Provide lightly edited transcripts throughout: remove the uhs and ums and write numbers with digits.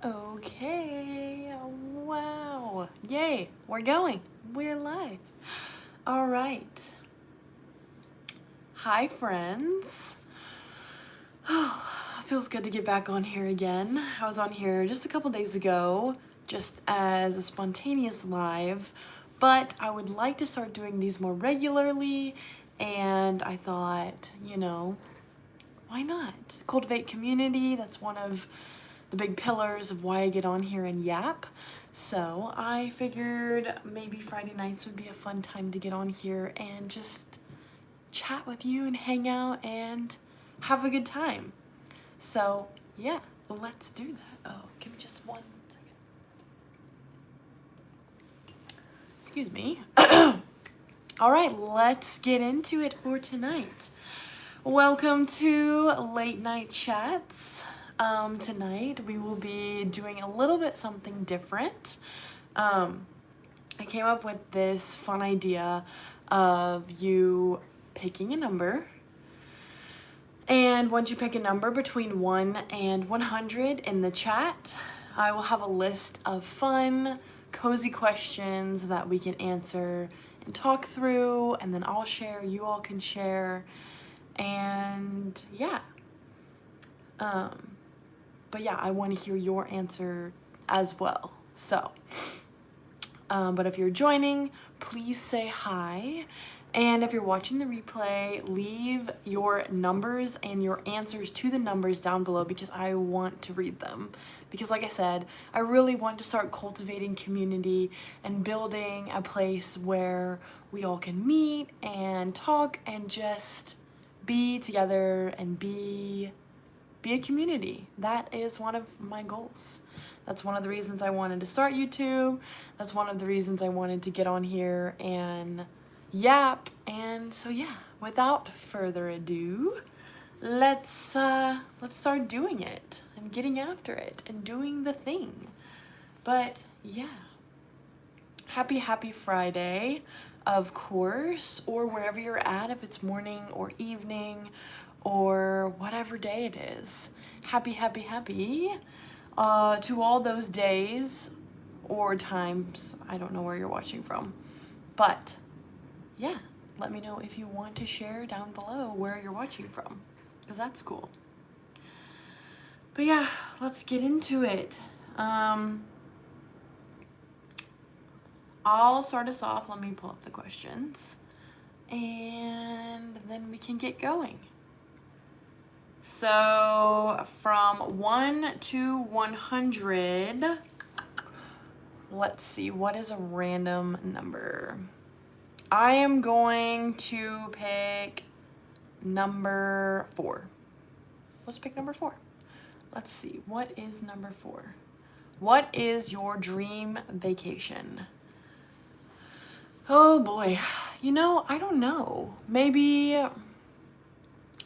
Okay, wow. Yay, we're going. We're live. All right. Hi, friends. Oh, feels good to get back on here again. I was on here just a couple days ago, just as a spontaneous live, but I would like to start doing these more regularly, and I thought, why not? Cultivate community, that's one of the big pillars of why I get on here and yap. So I figured maybe Friday nights would be a fun time to get on here and just chat with you and hang out and have a good time. So yeah, let's do that. Oh, give me just 1 second. Excuse me. All right, let's get into it for tonight. Welcome to Late Night Chats. Tonight we will be doing a little bit something different. I came up with this fun idea of you picking a number, and once you pick a number between 1 and 100 in the chat, I will have a list of fun, cozy questions that we can answer and talk through, and then I'll share, you all can share, and yeah. But yeah, I want to hear your answer as well. So, but if you're joining, please say hi. And if you're watching the replay, leave your numbers and your answers to the numbers down below because I want to read them. Because like I said, I really want to start cultivating community and building a place where we all can meet and talk and just be together and be a community. That is one of my goals. That's one of the reasons I wanted to start YouTube. That's one of the reasons I wanted to get on here and yap. And so yeah, without further ado, let's start doing it and getting after it and doing the thing. But yeah, happy Friday, of course, or wherever you're at, if it's morning or evening or whatever day it is. Happy to all those days or times. I don't know where you're watching from, but yeah, let me know if you want to share down below where you're watching from, because that's cool. But yeah, let's get into it. I'll start us off. Let me pull up the questions and then we can get going. So from 1 to 100, let's see, what is a random number? I am going to pick number 4. Let's pick number 4. Let's see, what is number 4? What is your dream vacation? Oh boy, I don't know. Maybe,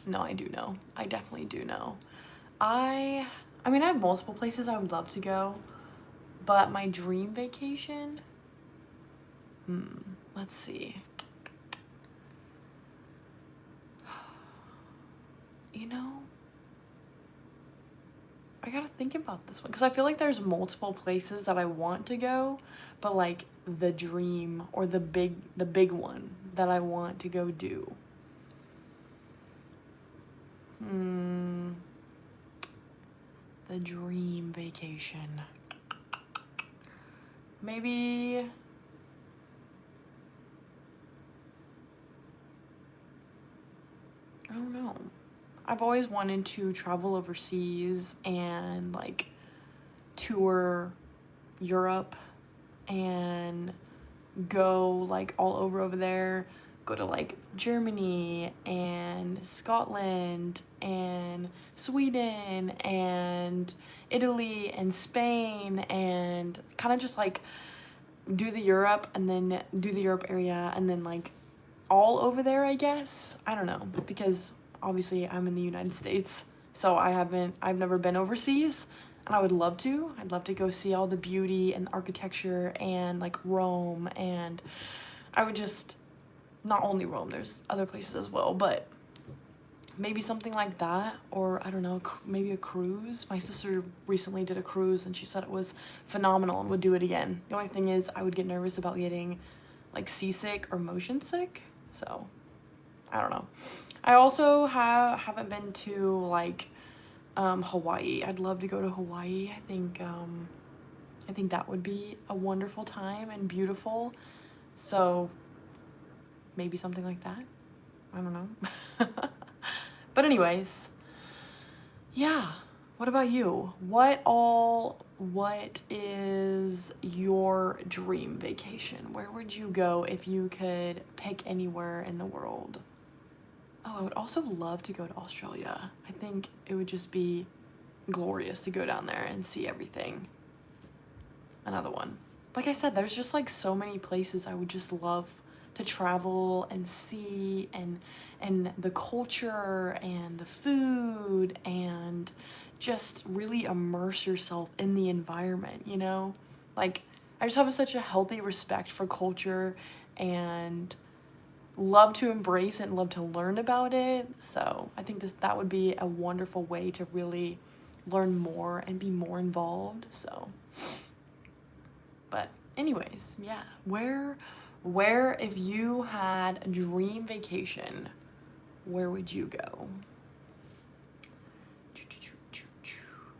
no, I do know. I definitely do know. I mean, I have multiple places I would love to go, but my dream vacation, let's see. I gotta think about this one because I feel like there's multiple places that I want to go, but like the dream or the big one that I want to go do. The dream vacation. Maybe I don't know. I've always wanted to travel overseas and like tour Europe and go like all over there, go to like Germany and Scotland and Sweden and Italy and Spain and kind of just like do the Europe and then do the Europe area and then like all over there, I guess. I don't know, because obviously I'm in the United States, so I've never been overseas, and I would love to. I'd love to go see all the beauty and the architecture and like Rome, and I would just, not only Rome, there's other places as well, but maybe something like that, or I don't know, maybe a cruise. My sister recently did a cruise and she said it was phenomenal and would do it again. The only thing is I would get nervous about getting like seasick or motion sick, so I don't know. I also haven't been to like Hawaii. I'd love to go to Hawaii. I think that would be a wonderful time and beautiful. So maybe something like that. I don't know. But anyways, yeah. What about you? What is your dream vacation? Where would you go if you could pick anywhere in the world? Oh, I would also love to go to Australia. I think it would just be glorious to go down there and see everything. Another one. Like I said, there's just like so many places I would just love to travel and see, and the culture and the food, and just really immerse yourself in the environment, you know? Like, I just have such a healthy respect for culture and love to embrace it and love to learn about it. So I think that would be a wonderful way to really learn more and be more involved. So, but anyways, yeah, where if you had a dream vacation, where would you go?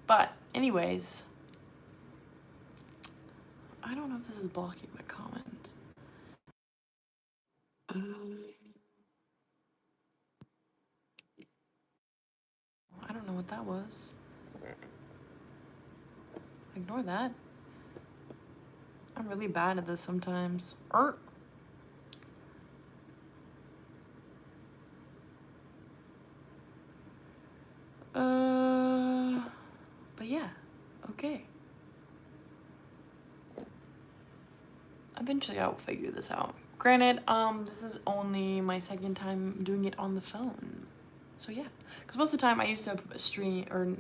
But anyways, I don't know if this is blocking my comment. I don't know what that was. Ignore that. I'm really bad at this sometimes. But yeah, okay. Eventually I'll figure this out. Granted, this is only my second time doing it on the phone. So yeah, because most of the time I used to stream or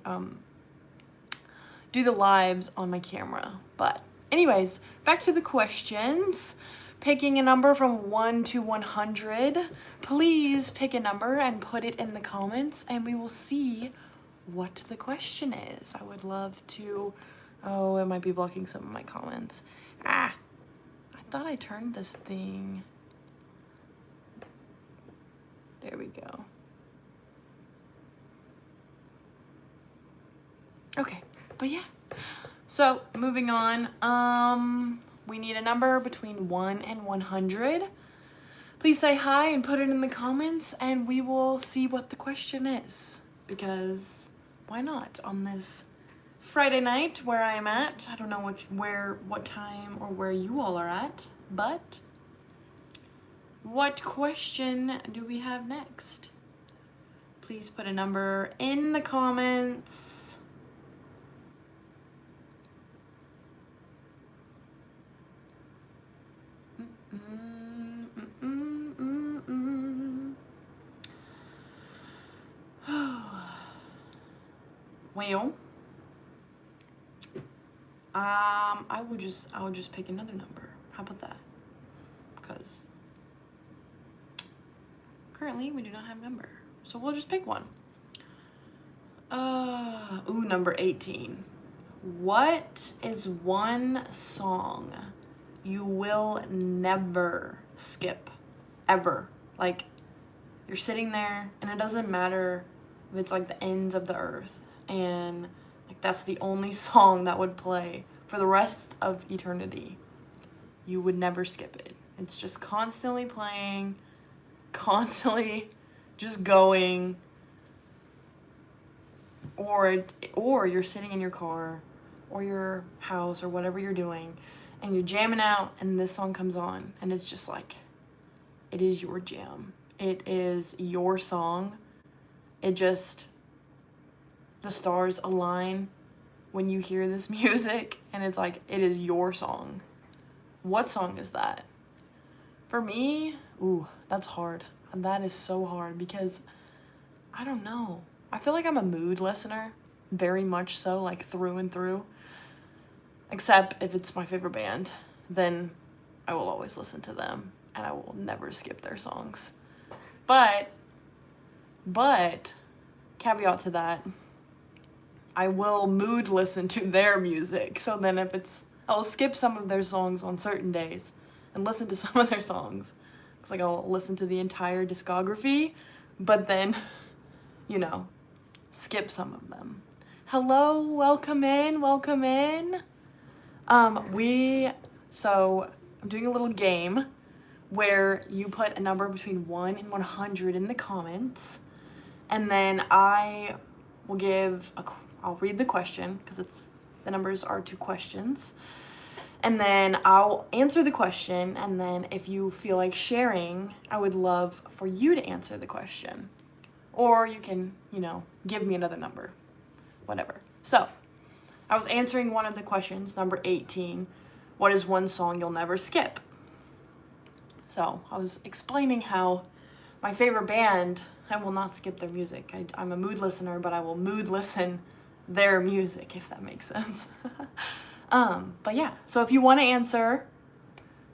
do the lives on my camera. But anyways, back to the questions. Picking a number from 1 to 100. Please pick a number and put it in the comments, and we will see what the question is. I would love to. Oh, it might be blocking some of my comments. I thought I turned this thing. There we go. Okay, but yeah. So moving on, we need a number between 1 and 100. Please say hi and put it in the comments, and we will see what the question is. Because why not on this Friday night where I am at? I don't know what time or where you all are at, but what question do we have next? Please put a number in the comments. Well, I would just pick another number. How about that? Because currently we do not have a number, so we'll just pick one. Number 18. What is one song you will never skip, ever? Like, you're sitting there and it doesn't matter if it's like the ends of the earth, and like that's the only song that would play for the rest of eternity. You would never skip it. It's just constantly playing, constantly just going. Or you're sitting in your car or your house or whatever you're doing, and you're jamming out and this song comes on, and it's just like, it is your jam. It is your song. The stars align when you hear this music, and it's like, it is your song. What song is that? For me, that's hard. That is so hard because I don't know. I feel like I'm a mood listener, very much so, like through and through. Except if it's my favorite band, then I will always listen to them and I will never skip their songs. But But caveat to that, I will mood listen to their music. So then I will skip some of their songs on certain days and listen to some of their songs. It's like I'll listen to the entire discography, but then, you know, skip some of them. Hello, welcome in, welcome in. So I'm doing a little game where you put a number between 1 and 100 in the comments, and then I will I'll read the question, because the numbers are 2 questions, and then I'll answer the question, and then if you feel like sharing, I would love for you to answer the question. Or you can, give me another number, whatever. So, I was answering one of the questions, number 18, what is one song you'll never skip? So, I was explaining how my favorite band, I will not skip their music. I'm a mood listener, but I will mood listen their music, if that makes sense. But yeah, so if you want to answer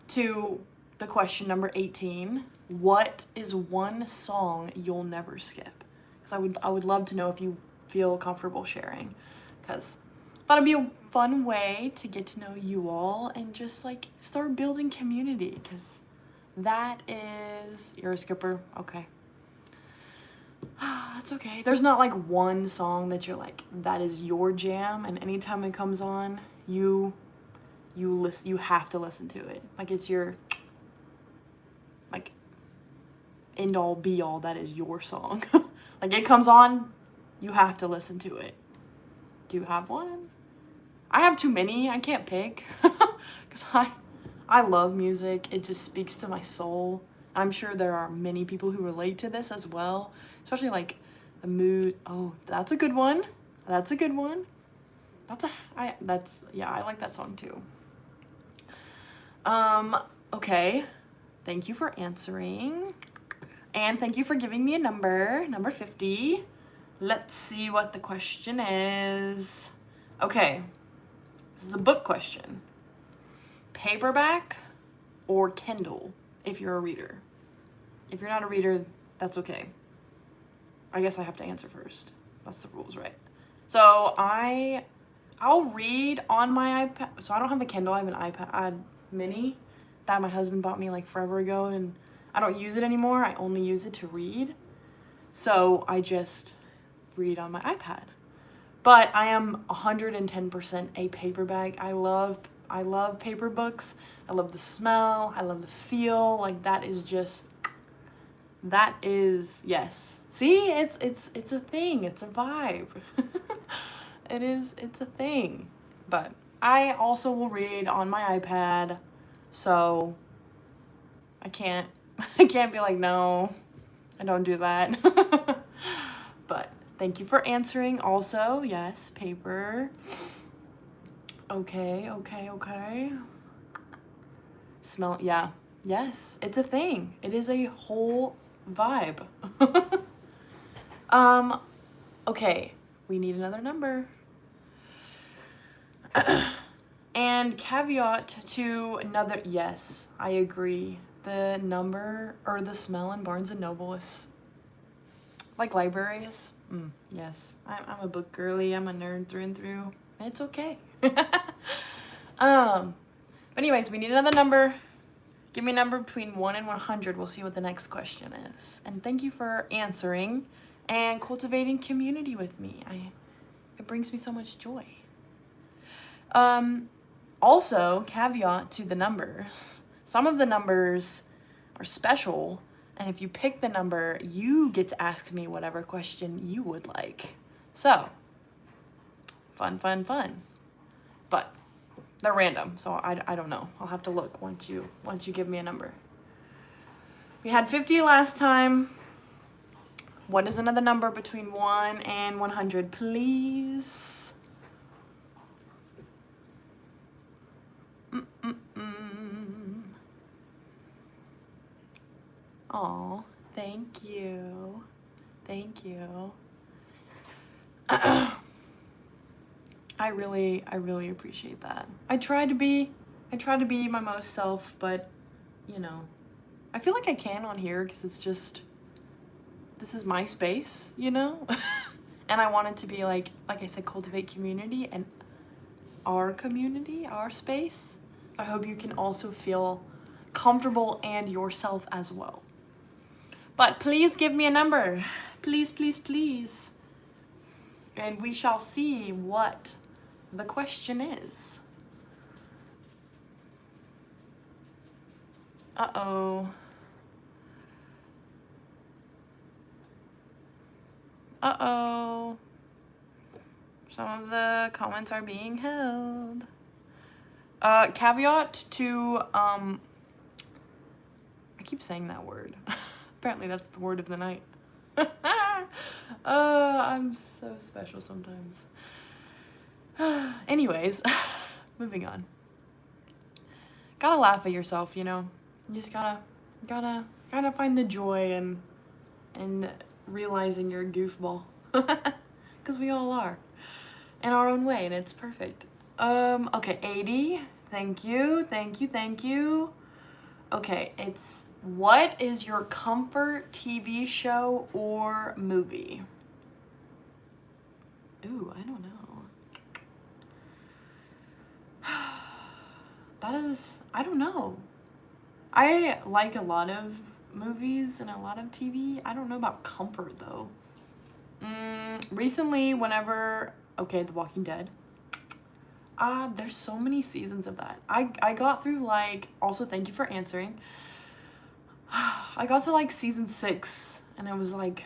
to the question number 18, what is one song you'll never skip? Because I would love to know if you feel comfortable sharing, because I thought it'd be a fun way to get to know you all and just like start building community, because you're a skipper, okay. That's okay. There's not like one song that you're like, that is your jam, and anytime it comes on, you have to listen to it. Like it's your like end all be all, that is your song. Like it comes on, you have to listen to it. Do you have one? I have too many. I can't pick. Because I love music. It just speaks to my soul. I'm sure there are many people who relate to this as well. Especially like the mood. Oh, that's a good one. That's a good one. I like that song too. Okay. Thank you for answering. And thank you for giving me a number 50. Let's see what the question is. Okay. This is a book question. Paperback or Kindle if you're a reader? If you're not a reader, that's okay. I guess I have to answer first. That's the rules, right? So I'll read on my iPad. So I don't have a Kindle, I have an iPad mini that my husband bought me like forever ago, and I don't use it anymore. I only use it to read. So I just read on my iPad. But I am 110% a paperback. I love paper books. I love the smell. I love the feel. Like yes. See, it's a thing. It's a vibe. It's a thing. But I also will read on my iPad, so I can't be like, no, I don't do that. But thank you for answering also. Yes, paper. Okay. Smell, yeah. Yes, it's a thing. It is a whole vibe. Okay, we need another number. And caveat to another, yes, I agree. The number or the smell in Barnes and Noble is like libraries. Yes, I'm a book girly. I'm a nerd through and through. It's okay. But anyways, we need another number. Give me a number between 1 and 100. We'll see what the next question is. And thank you for answering and cultivating community with me. It brings me so much joy. Also, caveat to the numbers. Some of the numbers are special, and if you pick the number, you get to ask me whatever question you would like. So, fun. But they're random, so I don't know. I'll have to look once you give me a number. We had 50 last time. What is another number between 1 and 100, please? Aw, thank you. I really appreciate that. I try to be my most self, but I feel like I can on here because it's just this is my space, you know? And I want it to be like I said, cultivate community and our community, our space. I hope you can also feel comfortable and yourself as well. But please give me a number. Please, please, please. And we shall see what the question is. Uh-oh. Uh-oh. Some of the comments are being held. Caveat to, I keep saying that word. Apparently that's the word of the night. I'm so special sometimes. Anyways, moving on. Gotta laugh at yourself, you know? You just gotta find the joy and realizing you're a goofball. Because we all are. In our own way, and it's perfect. Okay, 80. Thank you, thank you, thank you. Okay, it's what is your comfort TV show or movie? Ooh, I don't know. I don't know. I like a lot of movies and a lot of TV. I don't know about comfort though. Recently, okay, The Walking Dead. There's so many seasons of that. I got through also thank you for answering. I got to season 6 and I was like,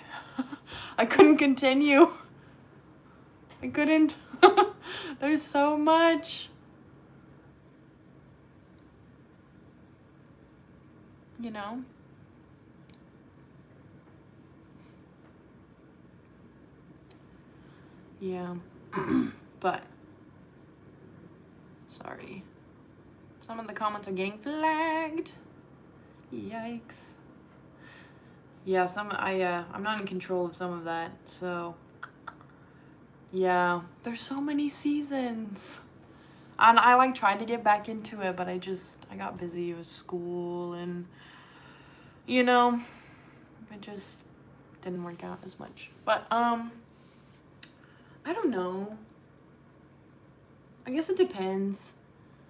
I couldn't continue. I couldn't. There's so much. You know? Yeah. But sorry. Some of the comments are getting flagged. Yikes. Yeah, I'm not in control of some of that, so yeah, there's so many seasons. And I tried to get back into it, but I got busy with school and you know, it just didn't work out as much. But I don't know. I guess it depends.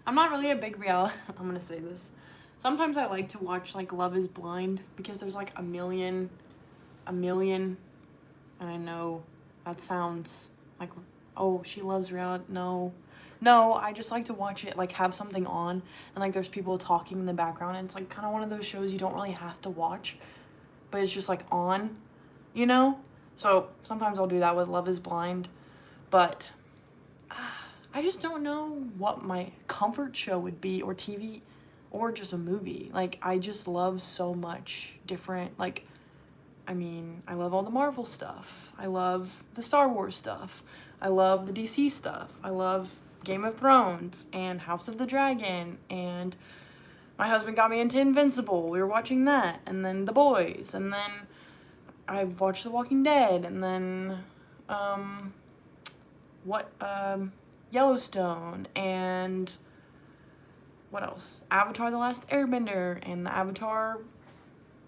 I'm not really a big reality. I'm gonna say this. Sometimes I like to watch Love is Blind because there's a million, and I know that sounds like, oh, she loves reality. No, I just like to watch it, have something on and there's people talking in the background and it's kind of one of those shows you don't really have to watch, but it's just on, you know? So sometimes I'll do that with Love is Blind, but I just don't know what my comfort show would be, or TV, or just a movie. I just love so much different, I love all the Marvel stuff. I love the Star Wars stuff. I love the DC stuff. I love Game of Thrones and House of the Dragon, and my husband got me into Invincible. We were watching that, and then The Boys, and then I've watched The Walking Dead, and then, Yellowstone, and what else? Avatar The Last Airbender, and the Avatar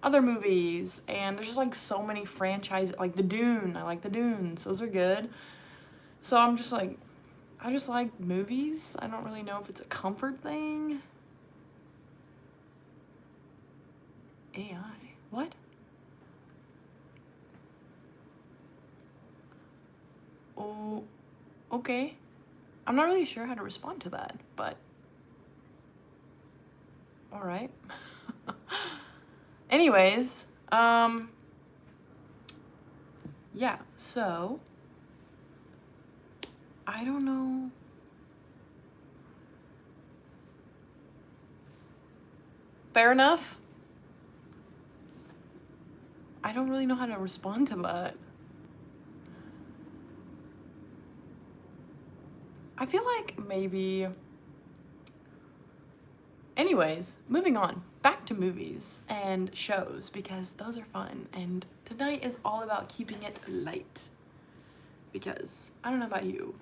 other movies, and there's just so many franchises, The Dune. I like The Dunes. Those are good. So I'm just I just like movies. I don't really know if it's a comfort thing. AI. What? Oh, okay. I'm not really sure how to respond to that, but all right. Anyways, yeah, so I don't know. Fair enough. I don't really know how to respond to that. I feel like maybe... Anyways, moving on. Back to movies and shows, because those are fun. And tonight is all about keeping it light. Because, I don't know about you,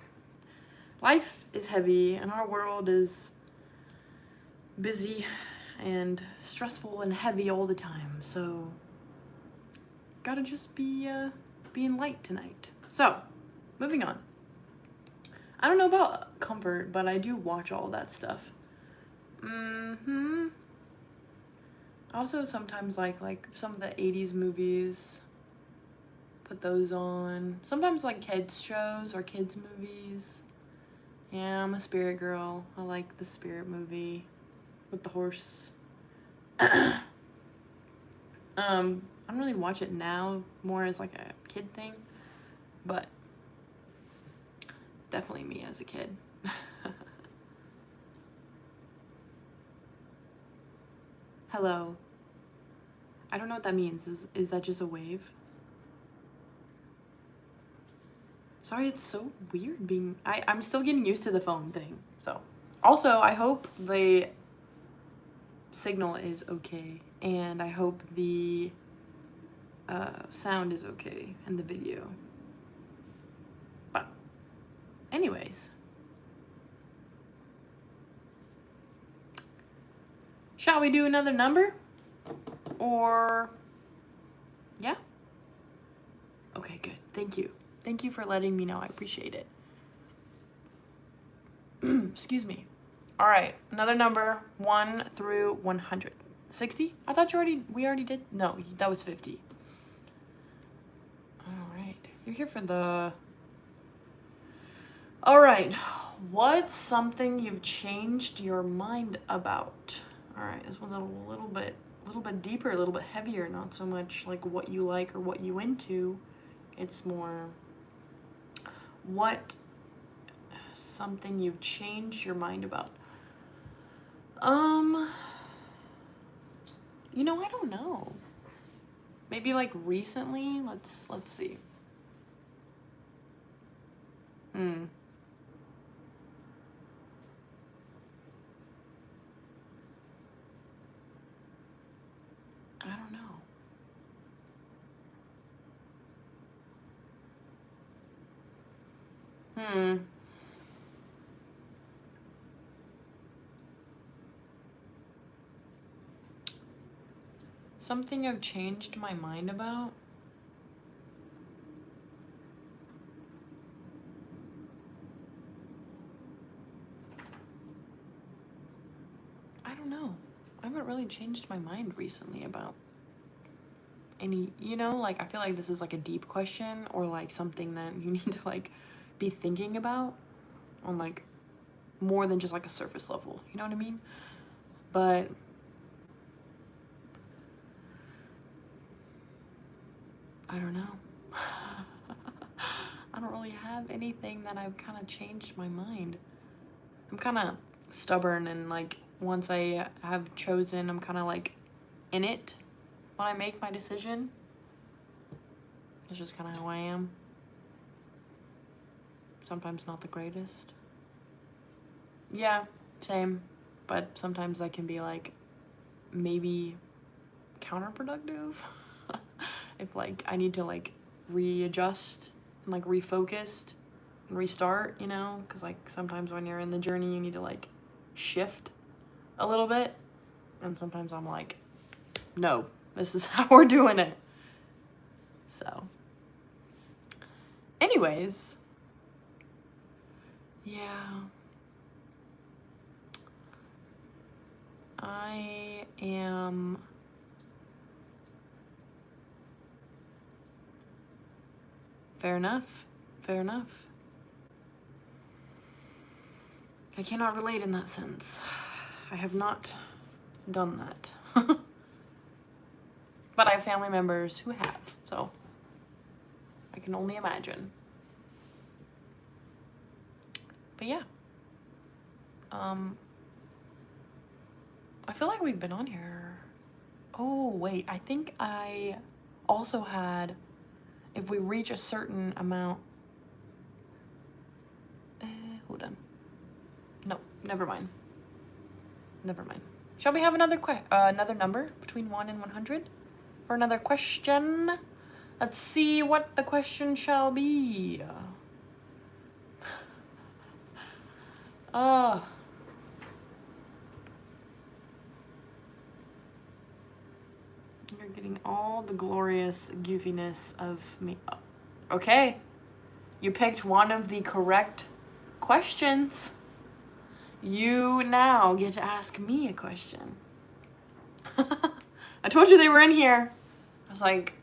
life is heavy and our world is busy and stressful and heavy all the time. So gotta just be being light tonight. So, moving on. I don't know about comfort, but I do watch all that stuff. Also sometimes like some of the 80s movies, put those on. Sometimes like kids shows or kids movies. Yeah, I'm a Spirit girl. I like the Spirit movie with the horse. I don't really watch it now, more as like a kid thing, but definitely me as a kid. Hello. I don't know what that means. Is that just a wave? Sorry, it's so weird being... I'm still getting used to the phone thing, so. Also, I hope the signal is okay, and I hope the sound is okay in the video. But, anyways. Shall we do another number? Or, yeah? Okay, good. Thank you. Thank you for letting me know. I appreciate it. Excuse me. All right, another number, 1 through 100. 60? I thought we already did. No, that was 50. All right, you're here for the... All right, what's something you've changed your mind about? All right, this one's a little bit deeper, a little bit heavier, not so much like what you like or what you into. It's more what something you've changed your mind about. You know, I don't know. Maybe like recently. Let's see. I don't know. Something I've changed my mind about? I don't know. I haven't really changed my mind recently about any, you know, like I feel like this is like a deep question or like something that you need to like be thinking about on like more than just like a surface level, you know what I mean? But I don't know. I don't really have anything that I've kind of changed my mind. I'm kind of stubborn, and like once I have chosen, I'm kind of like in it when I make my decision. That's just kind of how I am. Sometimes not the greatest. Yeah, same. But sometimes I can be like maybe counterproductive. If like I need to like readjust and like refocus and restart, you know, because like sometimes when you're in the journey you need to like shift a little bit, and sometimes I'm like, no, this is how we're doing it. So anyways, yeah, I am fair enough. I cannot relate in that sense. I have not done that. But I have family members who have, so I can only imagine. But yeah. I feel like we've been on here. Oh, wait, I think I also had, if we reach a certain amount, hold on. No, never mind. Shall we have another number between 1 and 100 for another question? Let's see what the question shall be. You're getting all the glorious goofiness of me. Oh, okay. You picked one of the correct questions. You now get to ask me a question. I told you they were in here. I was like,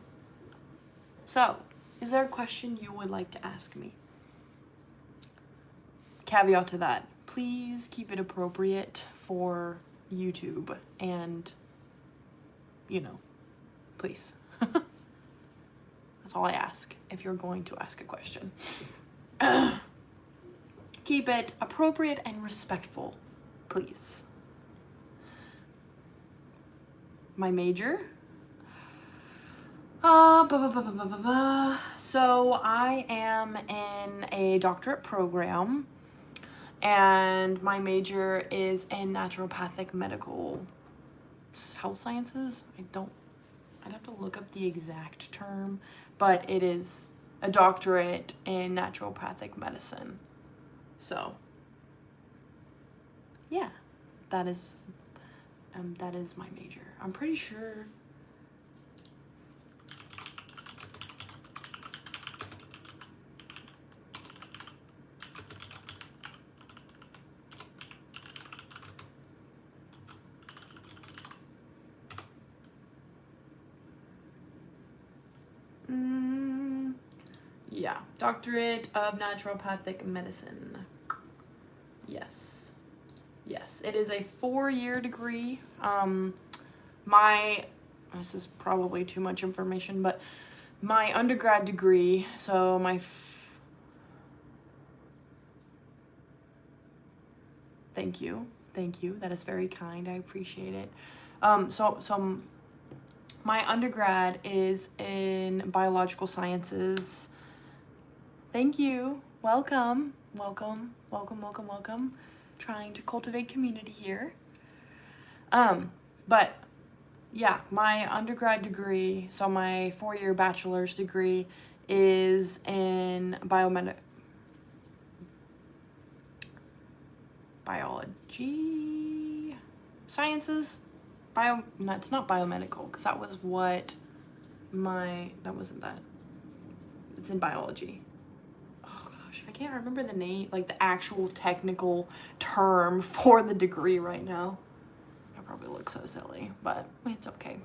so, is there a question you would like to ask me? Caveat to that, please keep it appropriate for YouTube and, you know, please. That's all I ask if you're going to ask a question. Keep it appropriate and respectful, please. My major? So I am in a doctorate program, and my major is in naturopathic medical health sciences. I'd have to look up the exact term, but it is a doctorate in naturopathic medicine. So, yeah, that is my major. I'm pretty sure. Yeah, doctorate of naturopathic medicine. Yes, it is a 4-year degree. This is probably too much information, but my undergrad degree, so thank you, that is very kind, I appreciate it. So my undergrad is in biological sciences. Thank you. Welcome. Trying to cultivate community here. But yeah, my undergrad degree, so my 4-year bachelor's degree is in biology. Sciences? No, it's not biomedical, because that was what that wasn't that. It's in biology. Oh gosh, I can't remember the name, like the actual technical term for the degree right now. I probably look so silly, but it's okay.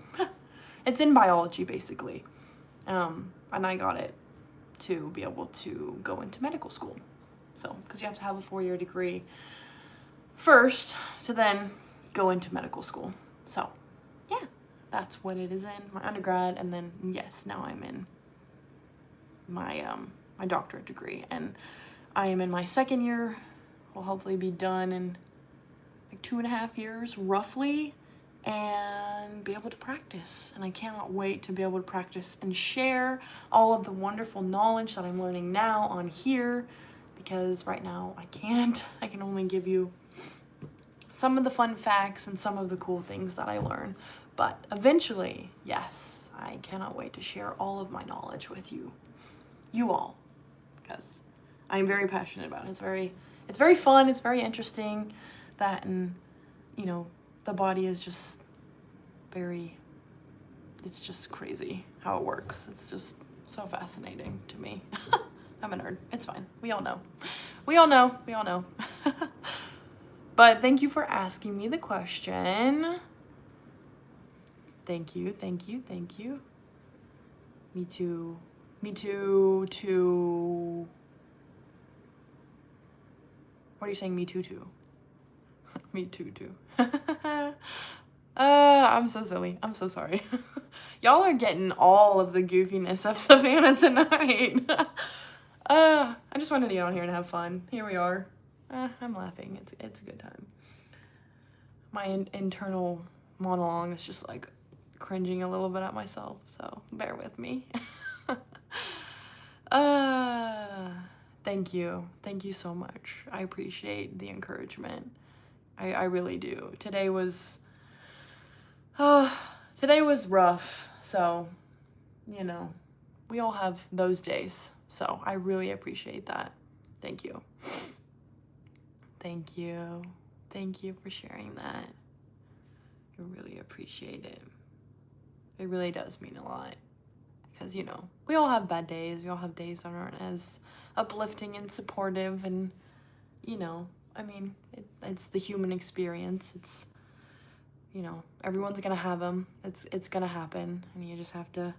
It's in biology, basically. And I got it to be able to go into medical school. So, because you have to have a 4-year degree first to then go into medical school. So, yeah, that's what it is in my undergrad, and then yes, now I'm in my my doctorate degree, and I am in my 2nd year. Will hopefully be done in like 2.5 years roughly, and be able to practice. And I cannot wait to be able to practice and share all of the wonderful knowledge that I'm learning now on here, because right now I can't. I can only give you some of the fun facts and some of the cool things that I learn. But eventually, yes, I cannot wait to share all of my knowledge with you all, because I'm very passionate about it. It's very fun, it's very interesting, that, and you know, the body is just it's just crazy how it works. It's just so fascinating to me. I'm a nerd. It's fine. We all know. But thank you for asking me the question. Thank you. Me too. What are you saying, me too? Me too. I'm so silly. I'm so sorry. Y'all are getting all of the goofiness of Savannah tonight. I just wanted to get on here and have fun. Here we are. I'm laughing. It's a good time. My internal monologue is just like cringing a little bit at myself, so bear with me. Thank you so much. I appreciate the encouragement. I really do. Today was rough, so you know, we all have those days, so I really appreciate that. Thank you for sharing that. I really appreciate it. It really does mean a lot. Because, you know, we all have bad days. We all have days that aren't as uplifting and supportive. And, you know, I mean, it's the human experience. It's, you know, everyone's going to have them. It's going to happen. And you just have to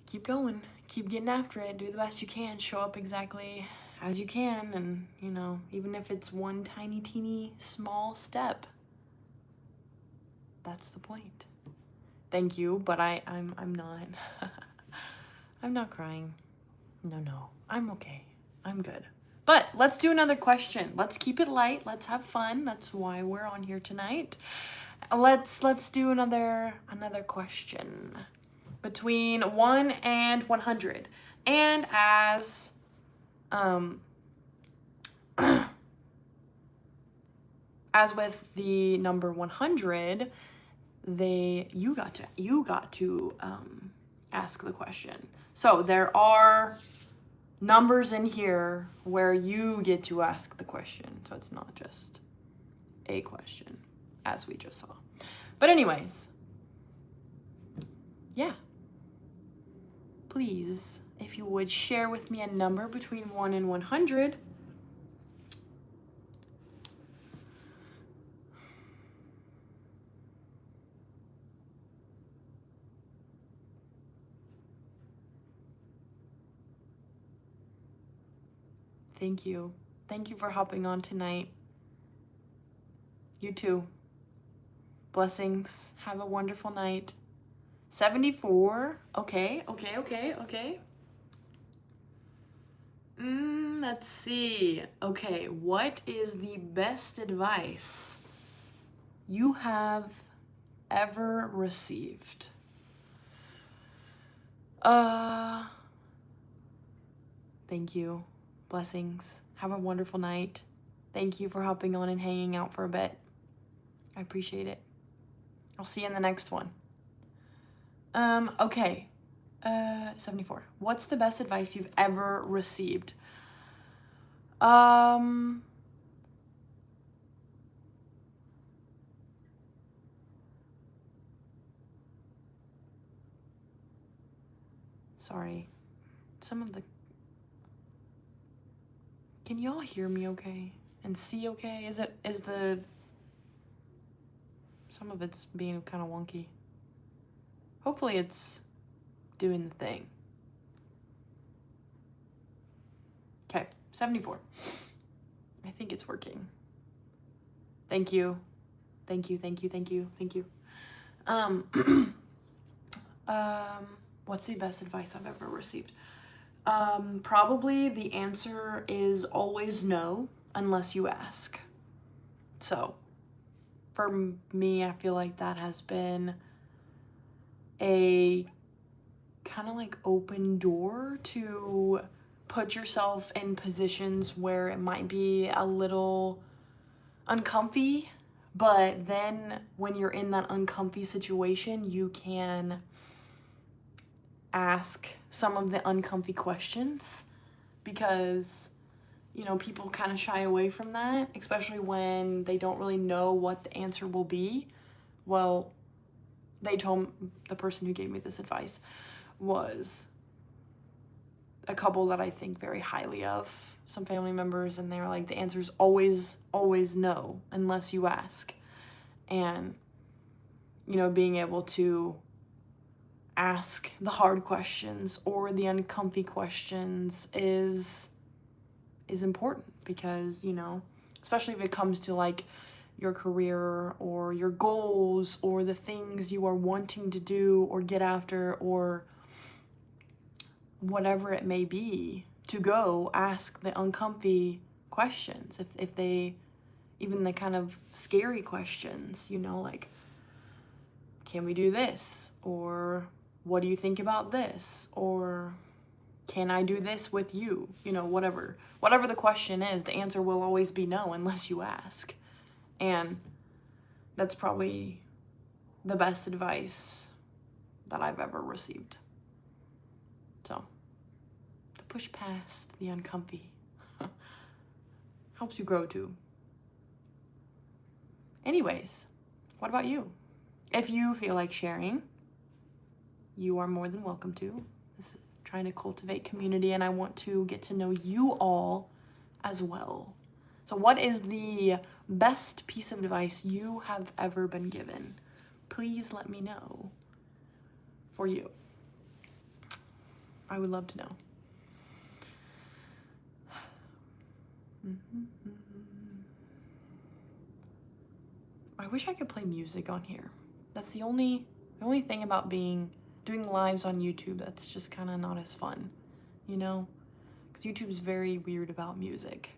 keep going. Keep getting after it. Do the best you can. Show up exactly as you can. And, you know, even if it's one tiny, teeny, small step, that's the point. Thank you, but I'm not. I'm not crying. No, I'm okay. I'm good. But let's do another question. Let's keep it light. Let's have fun. That's why we're on here tonight. Let's do another question. Between 1 and 100. And as as with the number 100, you got to ask the question. So there are numbers in here where you get to ask the question. So it's not just a question, as we just saw. But anyways, yeah. Please, if you would share with me a number between 1 and 100. Thank you. Thank you for hopping on tonight. You too. Blessings. Have a wonderful night. 74. Okay. Let's see. Okay, what is the best advice you have ever received? Thank you. Blessings. Have a wonderful night. Thank you for hopping on and hanging out for a bit. I appreciate it. I'll see you in the next one. Okay. 74. What's the best advice you've ever received? Sorry. Can y'all hear me okay? And see okay? Some of it's being kind of wonky. Hopefully it's doing the thing. Okay, 74. I think it's working. Thank you. What's the best advice I've ever received? Probably the answer is always no, unless you ask. So, for me, I feel like that has been a kind of like open door to put yourself in positions where it might be a little uncomfy, but then when you're in that uncomfy situation, you can ask some of the uncomfy questions, because, you know, people kind of shy away from that, especially when they don't really know what the answer will be. Well, they told the person who gave me this advice was a couple that I think very highly of, some family members, and they were like, the answer is always no, unless you ask. And, you know, being able to ask the hard questions or the uncomfy questions is important, because, you know, especially if it comes to like your career or your goals or the things you are wanting to do or get after or whatever it may be, to go ask the uncomfy questions, if they, even the kind of scary questions, you know, like, can we do this? Or what do you think about this? Or can I do this with you? You know, whatever the question is, the answer will always be no unless you ask. And that's probably the best advice that I've ever received. So, to push past the uncomfy helps you grow too. Anyways, what about you? If you feel like sharing, you are more than welcome to. This is trying to cultivate community, and I want to get to know you all as well. So what is the best piece of advice you have ever been given? Please let me know. For you. I would love to know. I wish I could play music on here. That's the only thing about doing lives on YouTube that's just kind of not as fun, you know? Because YouTube's very weird about music.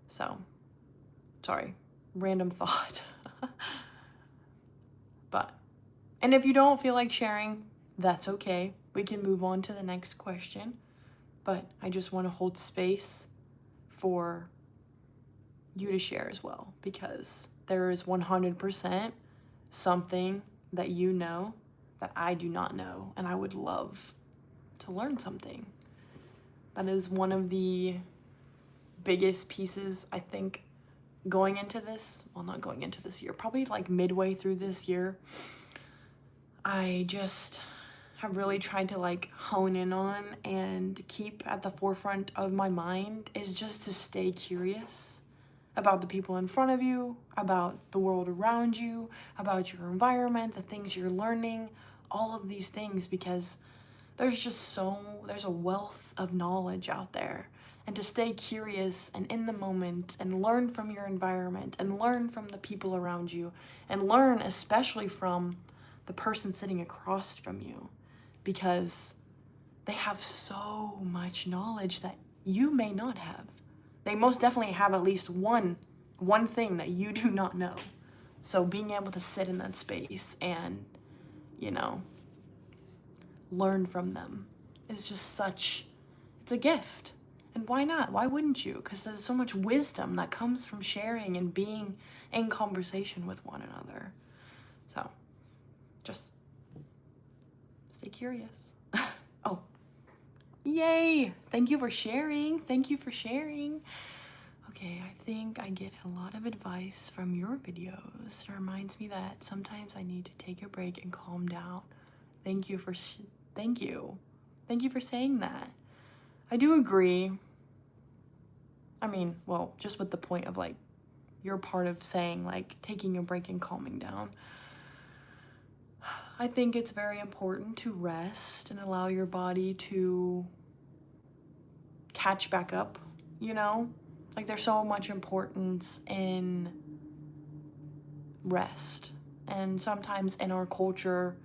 So, sorry, random thought. And if you don't feel like sharing, that's okay. We can move on to the next question. But I just want to hold space for you to share as well, because there is 100% something that you know that I do not know, and I would love to learn something. That is one of the biggest pieces, I think, going into this, well, not going into this year, probably like midway through this year, I just have really tried to like hone in on and keep at the forefront of my mind is just to stay curious about the people in front of you, about the world around you, about your environment, the things you're learning, all of these things, because there's a wealth of knowledge out there. And to stay curious and in the moment and learn from your environment and learn from the people around you and learn especially from the person sitting across from you, because they have so much knowledge that you may not have. They most definitely have at least one thing that you do not know. So being able to sit in that space and, you know, learn from them is just it's a gift. And why not? Why wouldn't you? Because there's so much wisdom that comes from sharing and being in conversation with one another. So just stay curious. Oh, yay! Thank you for sharing. Thank you for sharing. Okay, I think I get a lot of advice from your videos. It reminds me that sometimes I need to take a break and calm down. Thank you for saying that. I do agree. I mean, well, just with the point of like your part of saying like taking a break and calming down. I think it's very important to rest and allow your body to catch back up, you know? Like there's so much importance in rest. And sometimes in our culture,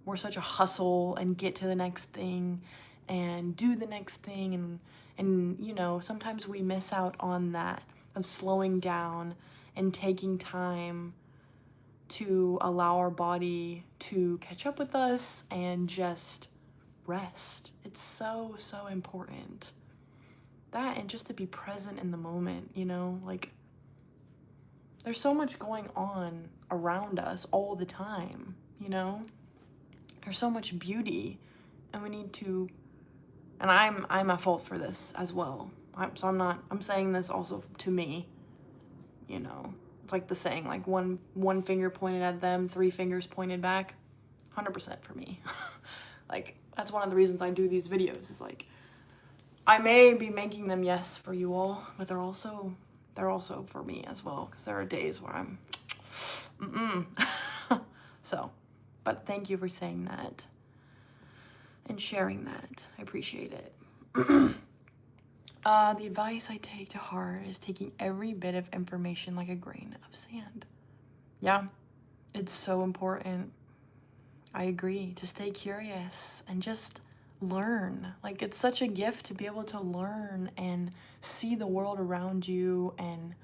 we're such a hustle and get to the next thing and do the next thing. And you know, sometimes we miss out on that of slowing down and taking time to allow our body to catch up with us and just rest. It's so important. That, and just to be present in the moment, you know, like there's so much going on around us all the time, you know? There's so much beauty, and we need to, and I'm at fault for this as well. I'm saying this also to me, you know? It's like the saying, like one finger pointed at them, 3 fingers pointed back. 100% for me. Like, that's one of the reasons I do these videos, is like, I may be making them, yes, for you all, but they're also for me as well, because there are days where I'm, So, but thank you for saying that and sharing that. I appreciate it. The advice I take to heart is taking every bit of information like a grain of sand. Yeah, it's so important. I agree, to stay curious and just learn. Like, it's such a gift to be able to learn and see the world around you and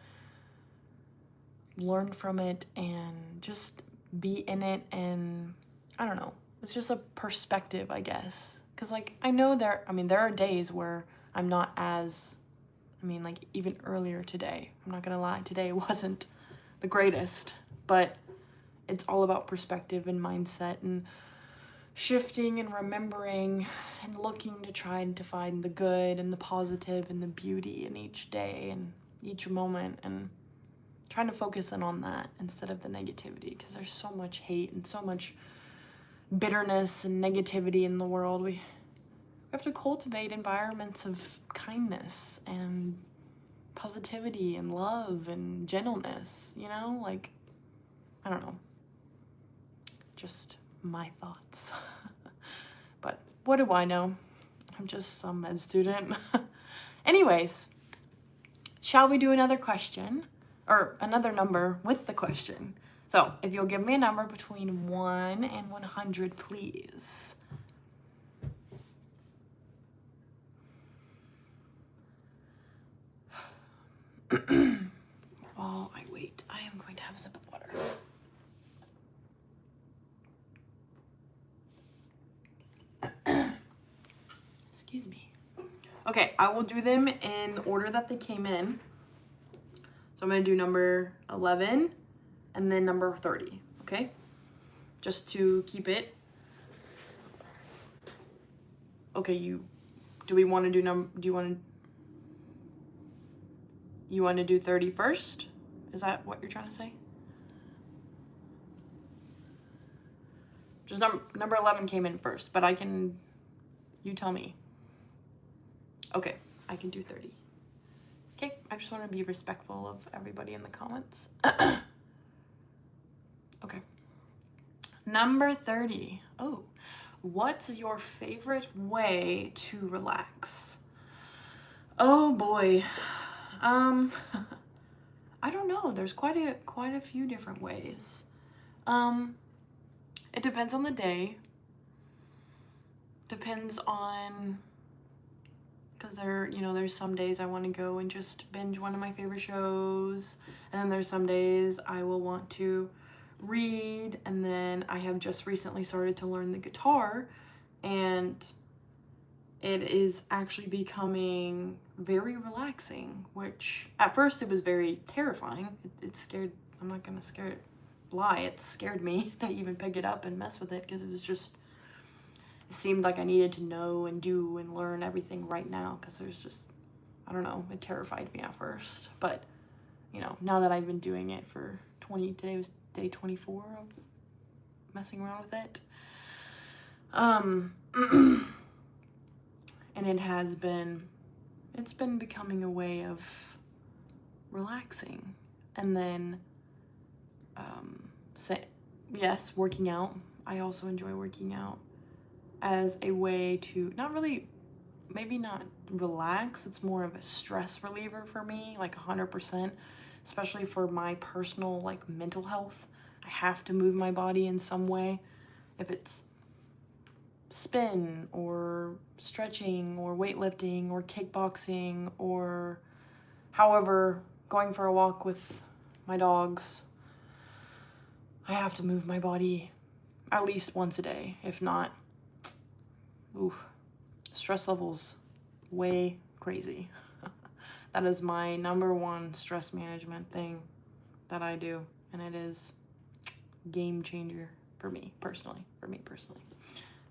learn from it and just be in it. And I don't know, it's just a perspective, I guess. Because like, I know there are days where I'm not as, like even earlier today, I'm not gonna lie, today wasn't the greatest, but it's all about perspective and mindset and shifting and remembering and looking to try to find the good and the positive and the beauty in each day and each moment, and trying to focus in on that instead of the negativity, because there's so much hate and so much bitterness and negativity in the world. We have to cultivate environments of kindness and positivity and love and gentleness, you know? Like, I don't know. Just my thoughts. But what do I know? I'm just some med student. Anyways, shall we do another question? Or another number with the question. So, if you'll give me a number between 1 and 100, please. While I wait, I am going to have a sip of water. Excuse me. Okay, I will do them in the order that they came in. So I'm going to do number 11 and then number 30, okay? Just to keep it. Okay, do we want to do you want to do 30 first? Is that what you're trying to say? Just number 11 came in first, but you tell me. Okay, I can do 30. Okay, I just want to be respectful of everybody in the comments. Okay. Number 30. Oh, what's your favorite way to relax? Oh boy. I don't know. There's quite a few different ways. It depends on the day. Depends on, because there's some days I want to go and just binge one of my favorite shows, and then there's some days I will want to read, and then I have just recently started to learn the guitar, and it is actually becoming very relaxing, which at first it was very terrifying. It scared, I'm not gonna lie, it scared me to even pick it up and mess with it, because it seemed like I needed to know and do and learn everything right now, because I don't know, it terrified me at first. But, now that I've been doing it for today was day 24 of messing around with it. And it's been becoming a way of relaxing. And then, yes, working out. I also enjoy working out as a way to maybe not relax. It's more of a stress reliever for me, like 100%, especially for my personal, like, mental health. I have to move my body in some way. If it's spin or stretching or weightlifting or kickboxing or however, going for a walk with my dogs, I have to move my body at least once a day. If not, stress levels way crazy. That is my number one stress management thing that I do, and it is game changer for me personally.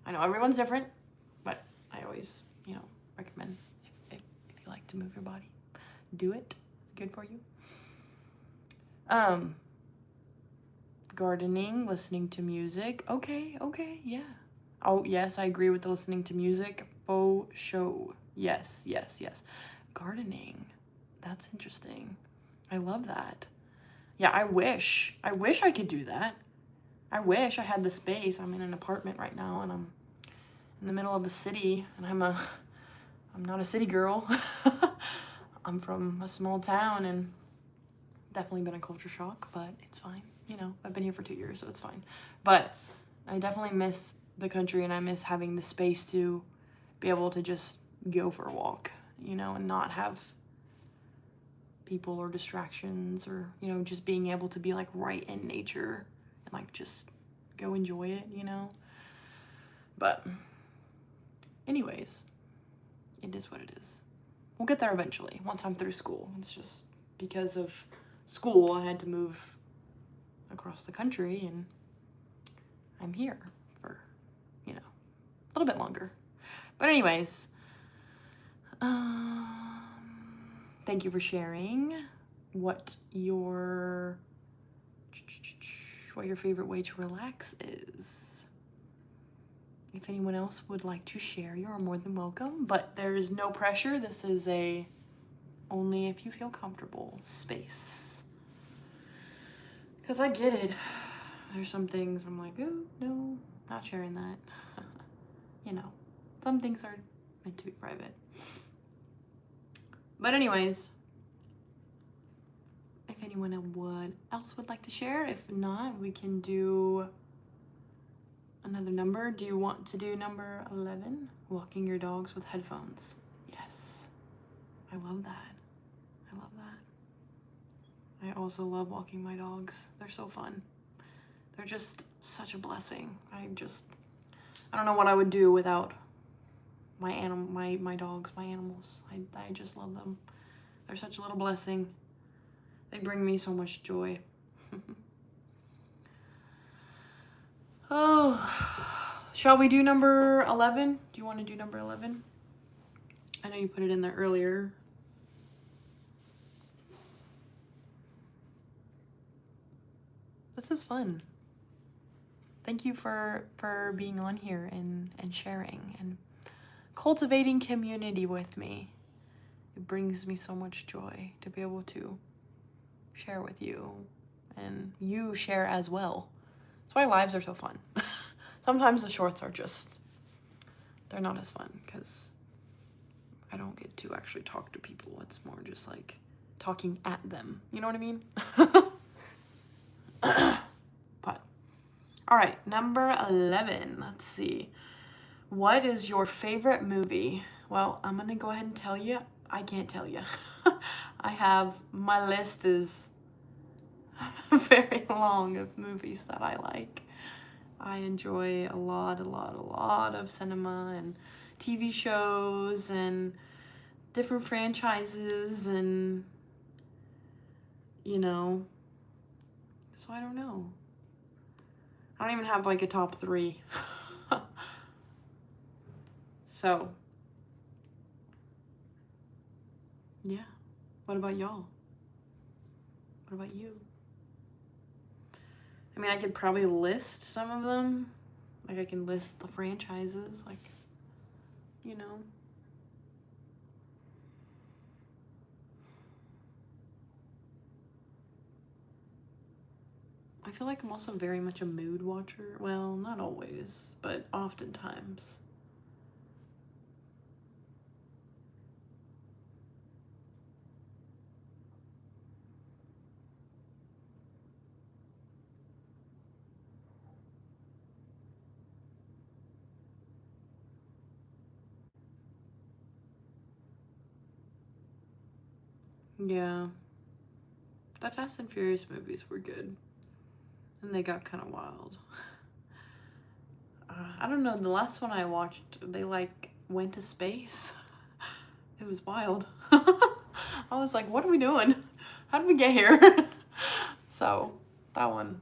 I know everyone's different, but I always, recommend if you like to move your body, do it. It's good for you. Gardening, listening to music. Okay, yeah. Oh, yes, I agree with the listening to music. Faux show. Yes. Gardening. That's interesting. I love that. Yeah, I wish I could do that. I wish I had the space. I'm in an apartment right now, and I'm in the middle of a city, and I'm not a city girl. I'm from a small town, and definitely been a culture shock, but it's fine. I've been here for 2 years, so it's fine. But I definitely miss the country, and I miss having the space to be able to just go for a walk, and not have people or distractions, or, just being able to be, like, right in nature and, like, just go enjoy it, But anyways, it is what it is. We'll get there eventually, once I'm through school. It's just because of school, I had to move across the country, and I'm here for, a little bit longer. But anyways, thank you for sharing what your favorite way to relax is. If anyone else would like to share, you are more than welcome, but there is no pressure. This is a only if you feel comfortable space. Because I get it. There's some things I'm like, oh, no, not sharing that. You know, some things are meant to be private. But anyways, if anyone else would like to share, if not, we can do another number. Do you want to do number 11? Walking your dogs with headphones. Yes, I love that. I love that. I also love walking my dogs. They're so fun. They're just such a blessing. I don't know what I would do without my dogs, my animals. I just love them. They're such a little blessing. They bring me so much joy. Oh, shall we do number 11? Do you want to do number 11? I know you put it in there earlier. This is fun. Thank you for being on here and sharing and cultivating community with me. It brings me so much joy to be able to share with you and you share as well. That's why lives are so fun. Sometimes the shorts are just, they're not as fun because I don't get to actually talk to people. It's more just like talking at them. You know what I mean? But, all right, number 11. Let's see. What is your favorite movie? Well, I'm going to go ahead and tell you. I can't tell you. My list is very long of movies that I like. I enjoy a lot of cinema and TV shows and different franchises and, you know, so I don't know. I don't even have like a top 3. So, yeah. What about y'all? What about you? I mean, I could probably list some of them. Like, I can list the franchises, like, you know. I feel like I'm also very much a mood watcher. Well, not always, but oftentimes. Yeah. The Fast and Furious movies were good. And they got kind of wild. I don't know, the last one I watched, they like went to space. It was wild. I was like, what are we doing? How did we get here? So, that one,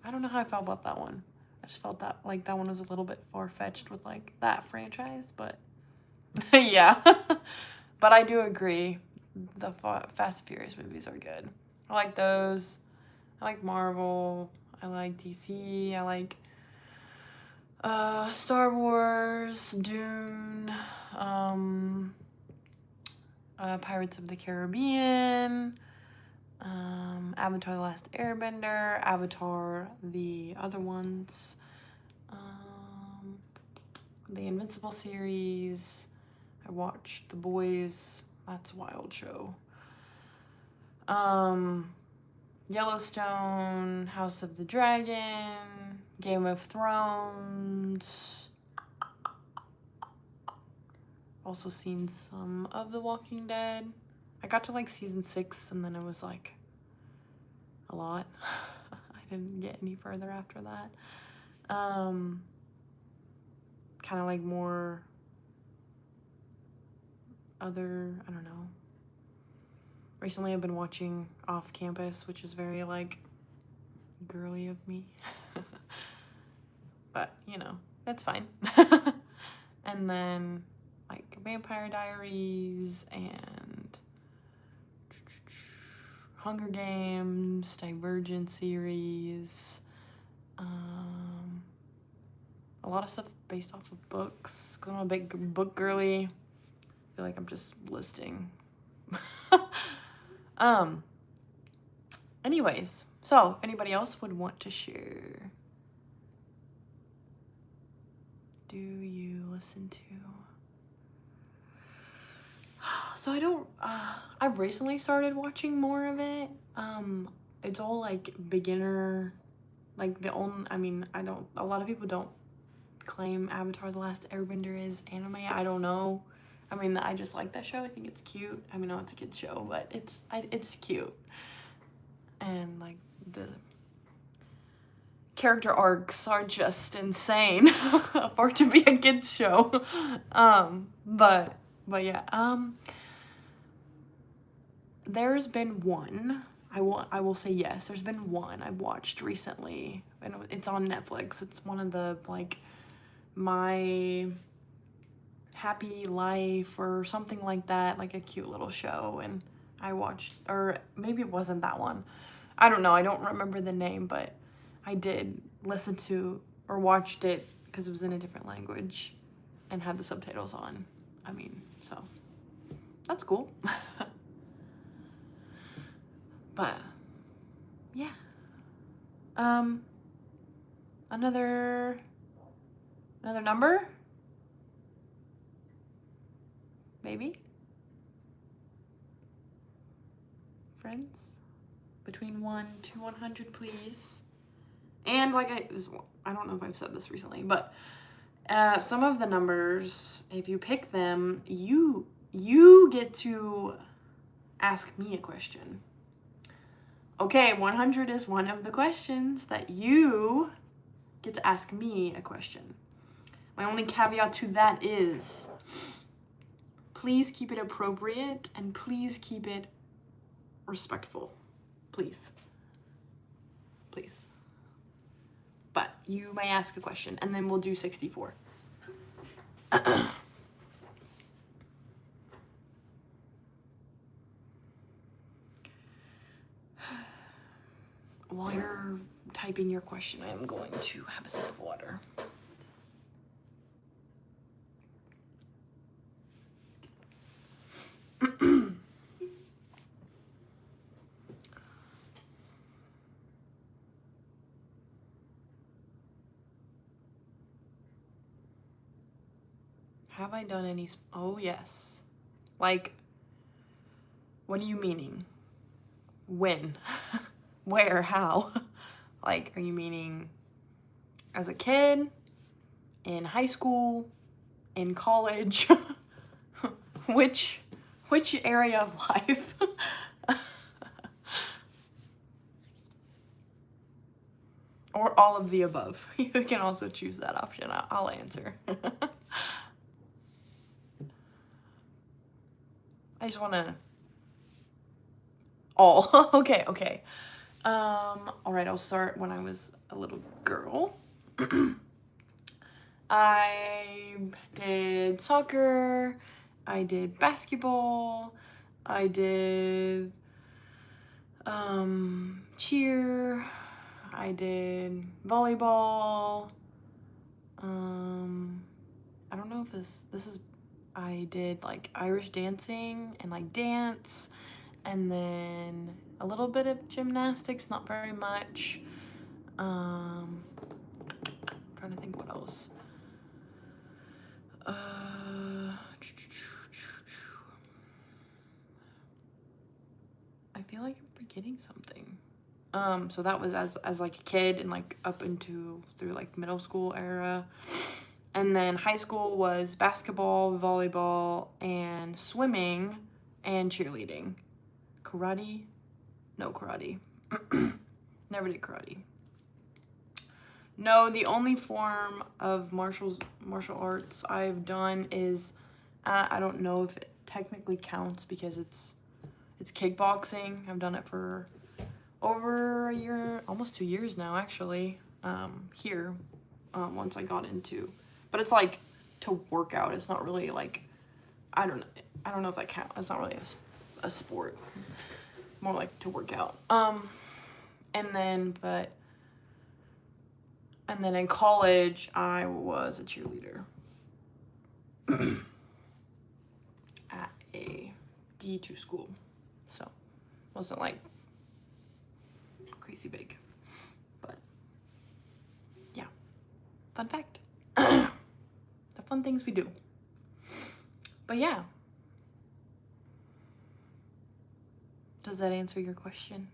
I don't know how I felt about that one. I just felt that like that one was a little bit far-fetched with like that franchise, but yeah. But I do agree, the Fast and Furious movies are good. I like those. I like Marvel. I like DC. I like Star Wars, Dune, Pirates of the Caribbean, Avatar: The Last Airbender, Avatar, the other ones, the Invincible series. I watched The Boys. That's a wild show. Yellowstone, House of the Dragon, Game of Thrones. Also seen some of The Walking Dead. I got to like season 6 and then it was like a lot. I didn't get any further after that. Kind of like more other, I don't know. Recently I've been watching Off Campus, which is very like girly of me. But, you know, that's fine. And then like Vampire Diaries and Hunger Games, Divergent series, a lot of stuff based off of books, because I'm a big book girly. I feel like I'm just listing. Anyways, so if anybody else would want to share, do you listen to? So I've recently started watching more of it. It's all like beginner, like a lot of people don't claim Avatar: The Last Airbender is anime. I don't know. I mean, I just like that show. I think it's cute. I mean, no, it's a kid's show, but it's cute. And like the character arcs are just insane for it to be a kid's show. But yeah. There's been one. I will say yes. There's been one I watched recently, and it's on Netflix. It's one of the like My Happy Life or something like that, like a cute little show, and I watched, or maybe it wasn't that one. I don't know. I don't remember the name, but I did listen to or watched it because it was in a different language and had the subtitles on. I mean, so that's cool. But yeah. Another number? Maybe? Friends? Between 1 to 100, please. And like I don't know if I've said this recently, but some of the numbers, if you pick them, you get to ask me a question. Okay, 100 is one of the questions that you get to ask me a question. My only caveat to that is, please keep it appropriate and please keep it respectful. Please. Please. But you may ask a question and then we'll do 64. While you're typing your question, I am going to have a sip of water. Have I done any? Oh, yes. Like, what are you meaning? When? Where? How? Like, are you meaning as a kid? In high school? In college? Which area of life? Or all of the above. You can also choose that option. I'll answer. I just want to... all. Okay. All right, I'll start when I was a little girl. I did soccer, I did basketball, I did cheer, I did volleyball. I don't know if this is, I did like Irish dancing and like dance, and then a little bit of gymnastics, not very much. I'm trying to think what else. I feel like I'm forgetting something. So that was as like a kid and like up into through like middle school era. And then high school was basketball, volleyball, and swimming, and cheerleading. Karate? No karate. Never did karate. No, the only form of martial arts I've done is, I don't know if it technically counts because it's kickboxing. I've done it for over a year, almost 2 years now, actually, here, once I got into, but it's like to work out. It's not really like, I don't know if that counts. It's not really a sport, more like to work out. And then, but And then in college, I was a cheerleader at a D2 school. So, wasn't like crazy big. But, yeah. Fun fact. The fun things we do. But yeah. Does that answer your question?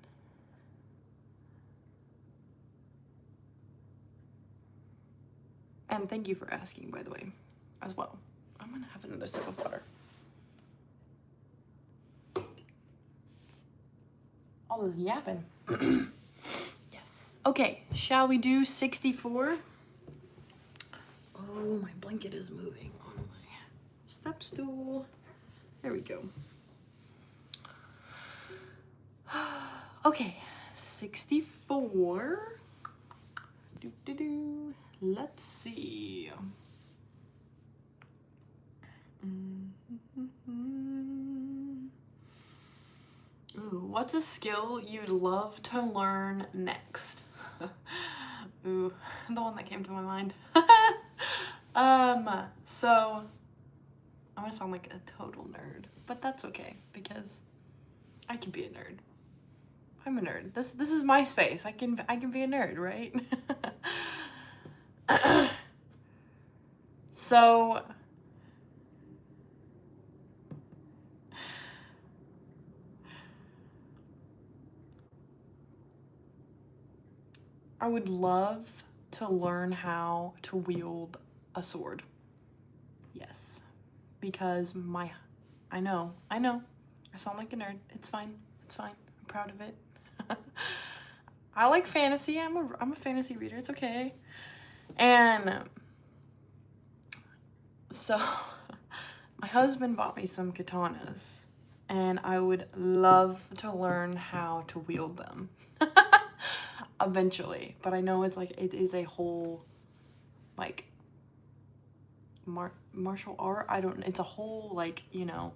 And thank you for asking, by the way, as well. I'm gonna have another sip of water. All this yapping. Yes. Okay, shall we do 64? Oh, my blanket is moving on my step stool. There we go. Okay, 64. Let's see. Ooh, what's a skill you'd love to learn next? Ooh, the one that came to my mind. So I'm gonna sound like a total nerd, but that's okay because I can be a nerd. I'm a nerd. This is my space. I can be a nerd, right? So I would love to learn how to wield a sword. Yes. Because I know. I sound like a nerd. It's fine. I'm proud of it. I like fantasy. I'm a fantasy reader. It's okay. And so my husband bought me some katanas, and I would love to learn how to wield them eventually. But I know it is a whole like martial art. It's a whole like, you know,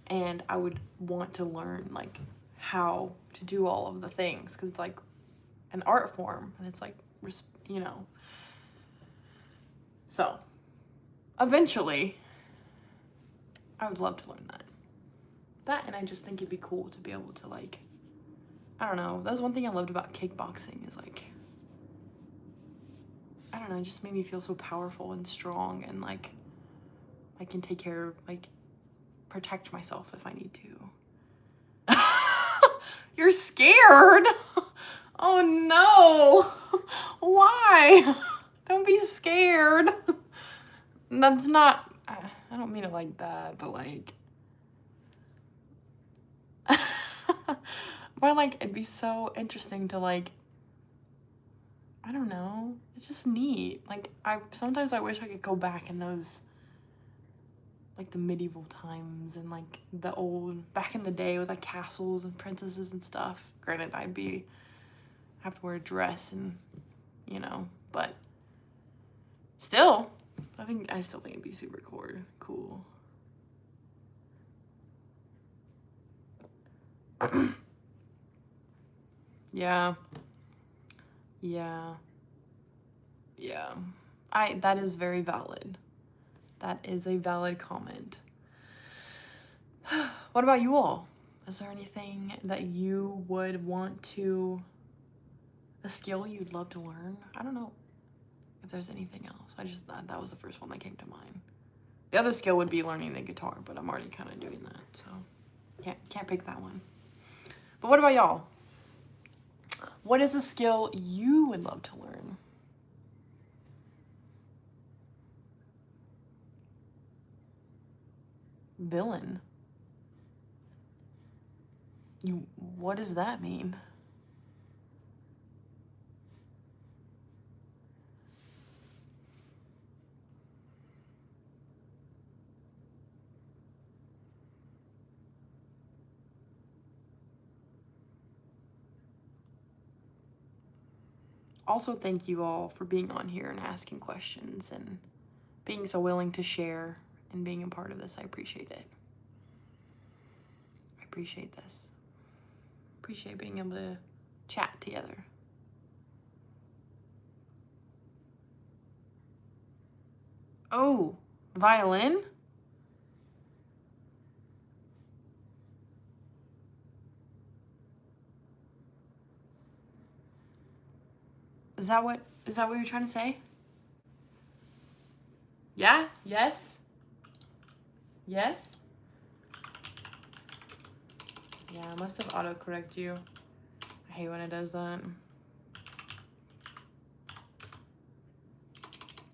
and I would want to learn like how to do all of the things because it's like an art form and it's like, you know. So eventually I would love to learn that, and I just think it'd be cool to be able to like, I don't know, that was one thing I loved about kickboxing is like, I don't know, it just made me feel so powerful and strong, and like I can take care of, like, protect myself if I need to. You're scared? Oh no! Why? Don't be scared. That's not, I don't mean it like that, but like, more like it'd be so interesting to like, I don't know, it's just neat. Like sometimes I wish I could go back in those, like the medieval times and like the old, back in the day with like castles and princesses and stuff. Granted, have to wear a dress and, you know, but still, I still think it'd be super cool. Yeah. That is very valid. That is a valid comment. What about you all? Is there anything that you would want to, a skill you'd love to learn? I don't know if there's anything else. I just thought that was the first one that came to mind. The other skill would be learning the guitar, but I'm already kind of doing that, so can't pick that one. But what about y'all? What is a skill you would love to learn? Villain. What does that mean? Also, thank you all for being on here and asking questions and being so willing to share and being a part of this. I appreciate it. I appreciate this. Appreciate being able to chat together. Oh, violin? Is that what you're trying to say? Yeah? Yes? Yes? Yeah, I must have autocorrect you. I hate when it does that.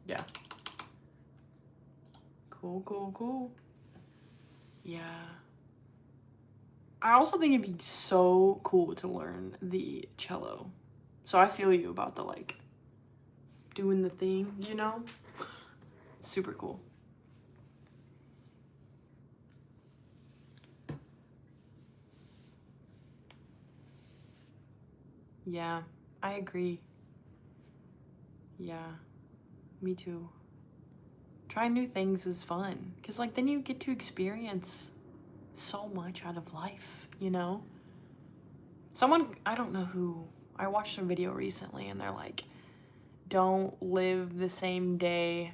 Yeah. Cool, cool, cool. Yeah. I also think it'd be so cool to learn the cello. So I feel you about the, like, doing the thing, you know? Super cool. Yeah, I agree. Yeah, me too. Trying new things is fun. Because, like, then you get to experience so much out of life, you know? Someone, I don't know who, I watched a video recently and they're like, don't live the same day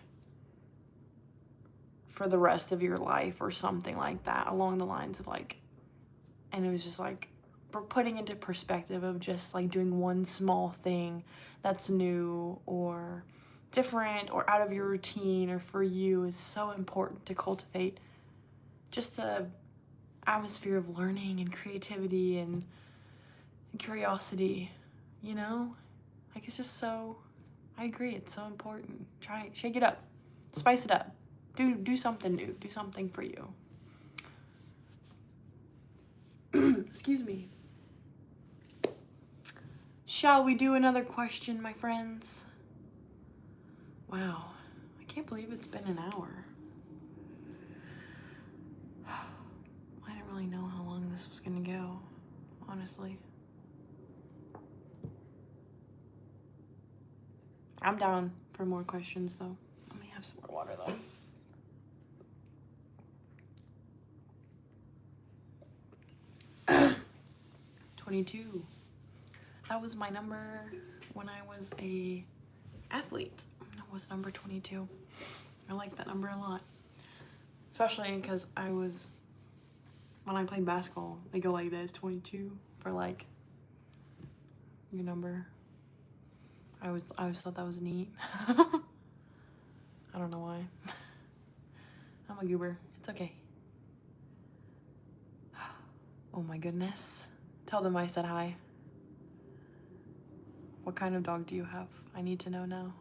for the rest of your life or something like that, along the lines of, like, and it was just like, we're putting into perspective of just like doing one small thing that's new or different or out of your routine or for you is so important to cultivate just a atmosphere of learning and creativity and curiosity, you know? Like, it's just so, I agree, it's so important. Try it, shake it up, spice it up, do something new, do something for you. Excuse me. Shall we do another question, my friends? Wow, I can't believe it's been an hour. I didn't really know how long this was gonna go, honestly. I'm down for more questions, though. Let me have some more water, though. 22. That was my number when I was a athlete. That was number 22. I like that number a lot. Especially because when I played basketball, they go like this, 22 for like your number. I always thought that was neat. I don't know why. I'm a goober. It's okay. Oh my goodness. Tell them I said hi. What kind of dog do you have? I need to know now.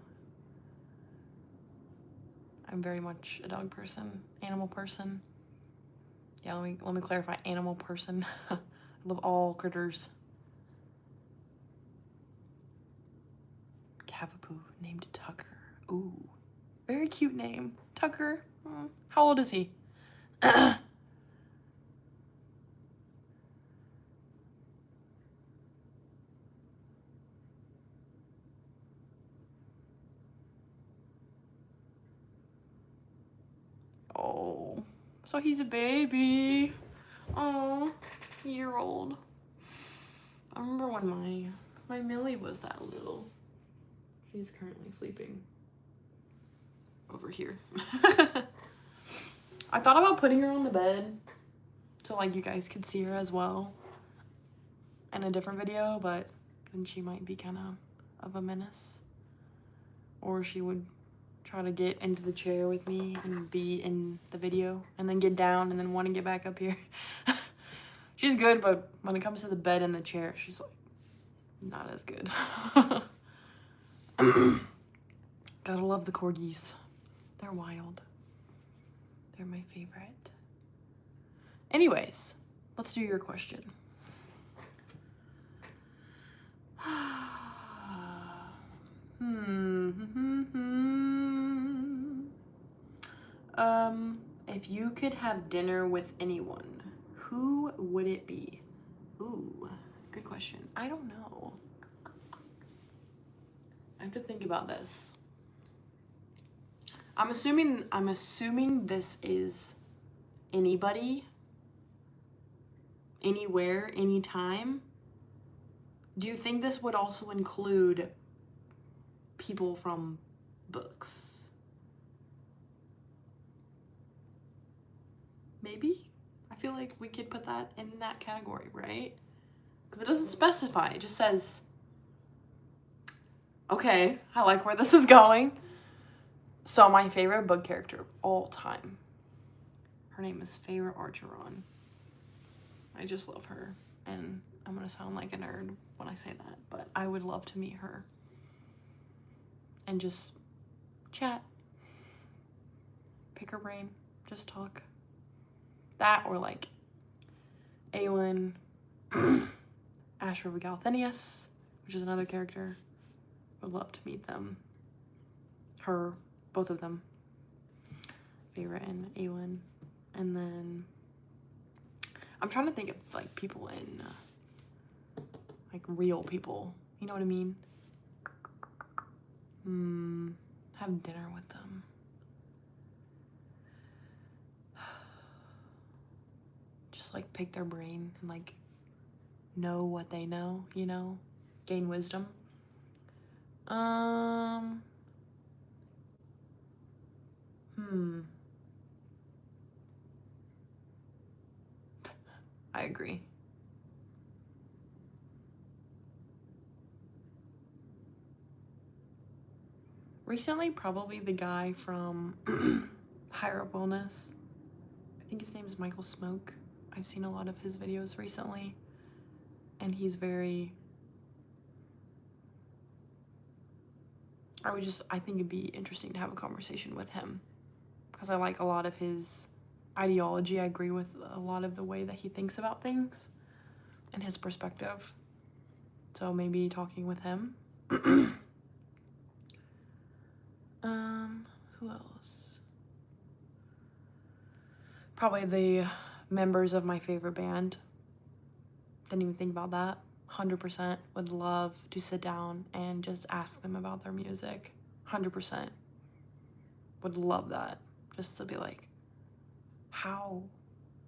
I'm very much a dog person, animal person. Yeah, let me clarify, animal person. I love all critters. Cavapoo, named Tucker. Ooh, very cute name. Tucker. How old is he? Oh, so he's a baby. Oh, year-old. I remember when my Millie was that little. She's currently sleeping over here. I thought about putting her on the bed so like you guys could see her as well in a different video, but then she might be kind of a menace. Or she would try to get into the chair with me and be in the video and then get down and then want to get back up here. She's good, but when it comes to the bed and the chair, she's like not as good. Gotta love the corgis. They're wild. They're my favorite. Anyways, let's do your question. If you could have dinner with anyone, who would it be? Ooh, good question. I don't know. I have to think about this. I'm assuming this is anybody, anywhere, anytime. Do you think this would also include people from books? maybe? I feel like we could put that in that category, right? Because it doesn't specify. It just says, okay, I like where this is going. So my favorite book character of all time. Her name is Feyre Archeron. I just love her. And I'm going to sound like a nerd when I say that, but I would love to meet her. And just chat. Pick her brain. Just talk. That or like Aelin, Ashra Galthenius, which is another character. Would love to meet them. Her, both of them. Feyre and Aelin. And then I'm trying to think of like people in like real people. You know what I mean? Have dinner with them. Just like pick their brain and like know what they know, you know? Gain wisdom. I agree. Recently, probably the guy from Higher Up Wellness. I think his name is Michael Smoke. I've seen a lot of his videos recently. And he's very... I think it'd be interesting to have a conversation with him. Because I like a lot of his ideology. I agree with a lot of the way that he thinks about things and his perspective. So maybe talking with him. Who else? Probably the members of my favorite band. Didn't even think about that. 100% would love to sit down and just ask them about their music. 100%. Would love that. Just to be like, how?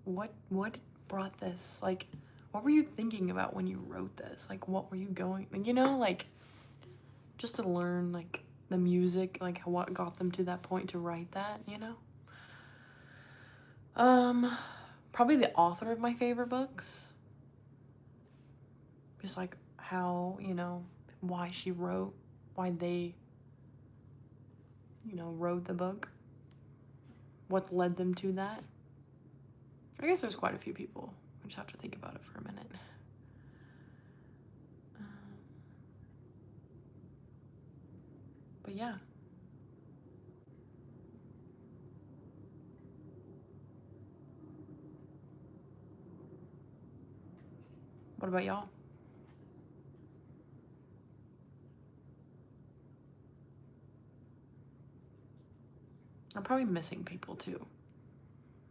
What brought this? Like, what were you thinking about when you wrote this? Like, what were you going, you know, like, just to learn, like, the music, like, what got them to that point to write that, you know? Probably the author of my favorite books. Just, like, how, you know, why she wrote, why they, you know, wrote the book. What led them to that. I guess there's quite a few people. I just have to think about it for a minute. But yeah. What about y'all? I'm probably missing people too.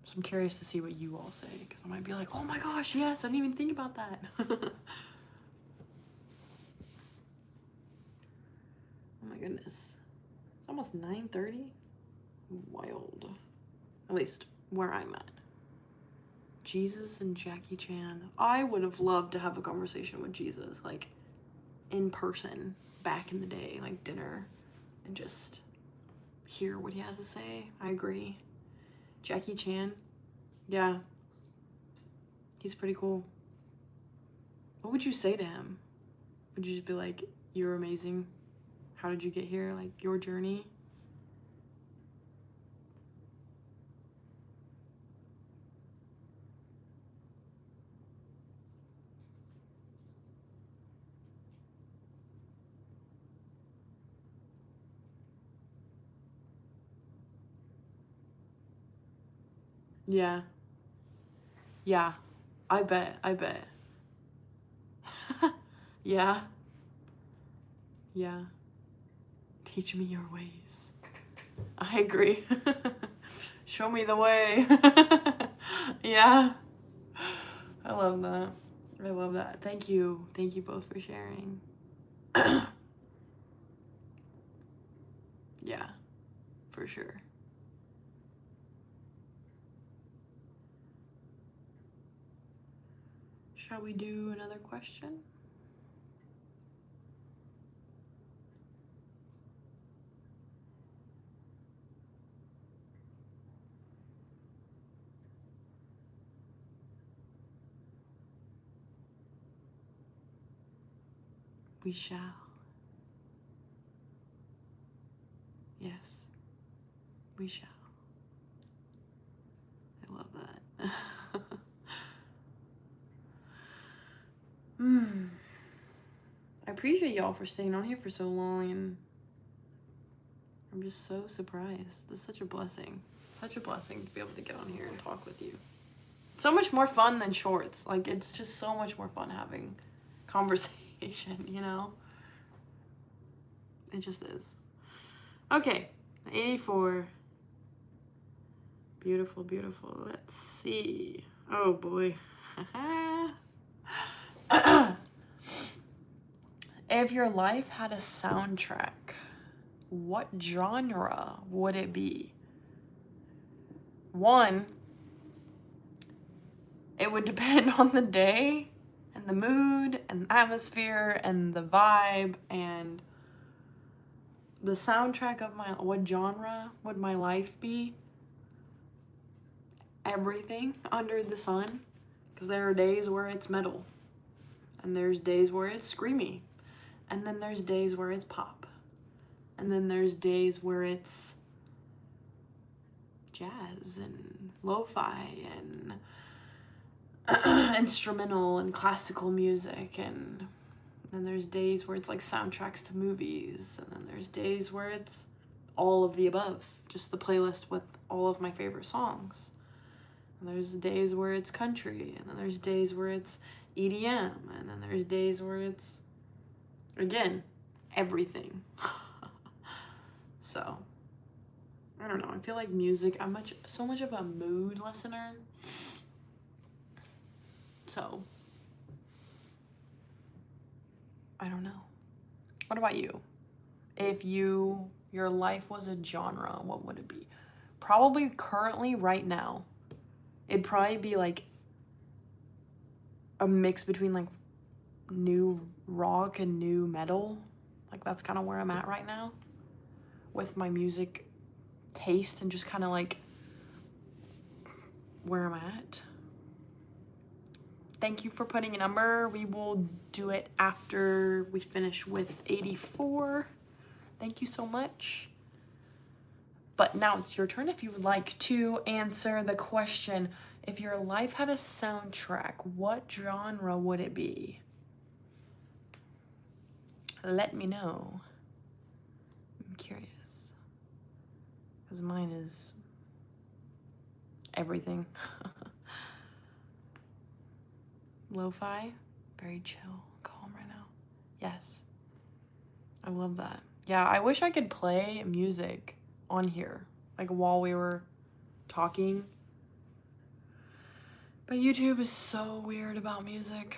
So I'm curious to see what you all say, because I might be like, oh my gosh, yes, I didn't even think about that. Oh my goodness. It's almost 9:30. Wild. At least where I'm at. Jesus and Jackie Chan. I would have loved to have a conversation with Jesus, like in person, back in the day, like dinner, and just hear what he has to say. I agree. Jackie Chan. Yeah. He's pretty cool. What would you say to him? Would you just be like, you're amazing? How did you get here? Like, your journey? Yeah. Yeah. I bet. Yeah. Yeah. Teach me your ways. I agree. Show me the way. Yeah. I love that. I love that. Thank you. Thank you both for sharing. Yeah, for sure. Shall we do another question? We shall. Yes, we shall. I love that. I appreciate y'all for staying on here for so long, and I'm just so surprised. This is such a blessing. Such a blessing to be able to get on here and talk with you. So much more fun than shorts. Like, it's just so much more fun having conversation, you know? It just is. Okay, 84. Beautiful, beautiful. Let's see. Oh boy. If your life had a soundtrack, what genre would it be? One, it would depend on the day and the mood and the atmosphere and the vibe and the soundtrack of what genre would my life be? Everything under the sun. Because there are days where it's metal. And there's days where it's screamy. And then there's days where it's pop. And then there's days where it's jazz and lo-fi and instrumental and classical music. And then there's days where it's like soundtracks to movies. And then there's days where it's all of the above. Just the playlist with all of my favorite songs. And there's days where it's country. And then there's days where it's EDM. And then there's days where it's, again, everything. So, I don't know. I feel like music, I'm so much of a mood listener. So, I don't know. What about you? If your life was a genre, what would it be? Probably currently right now. It'd probably be like a mix between like new rock and new metal. Like that's kind of where I'm at right now with my music taste and just kind of like where I'm at. Thank you for putting a number. We will do it after we finish with 84. Thank you so much. But now it's your turn if you would like to answer the question. If your life had a soundtrack, what genre would it be? Let me know. I'm curious. Because mine is everything. Lo-fi, very chill, calm right now. Yes, I love that. Yeah, I wish I could play music on here, like while we were talking. But YouTube is so weird about music.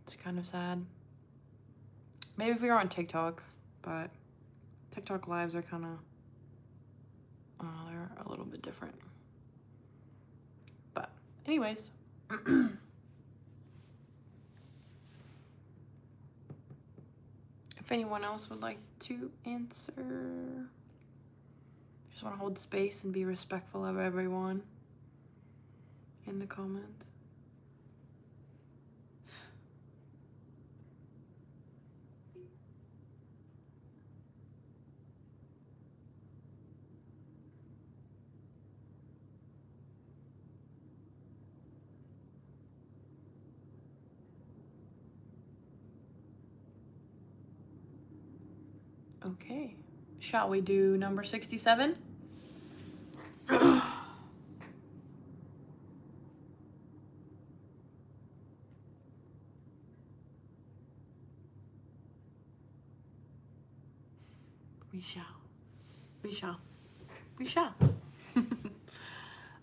It's kind of sad. Maybe if we were on TikTok, but TikTok lives are kind of, they're a little bit different. But anyways. If anyone else would like to answer, just want to hold space and be respectful of everyone in the comments. Okay, shall we do number 67? We shall. We shall. We shall.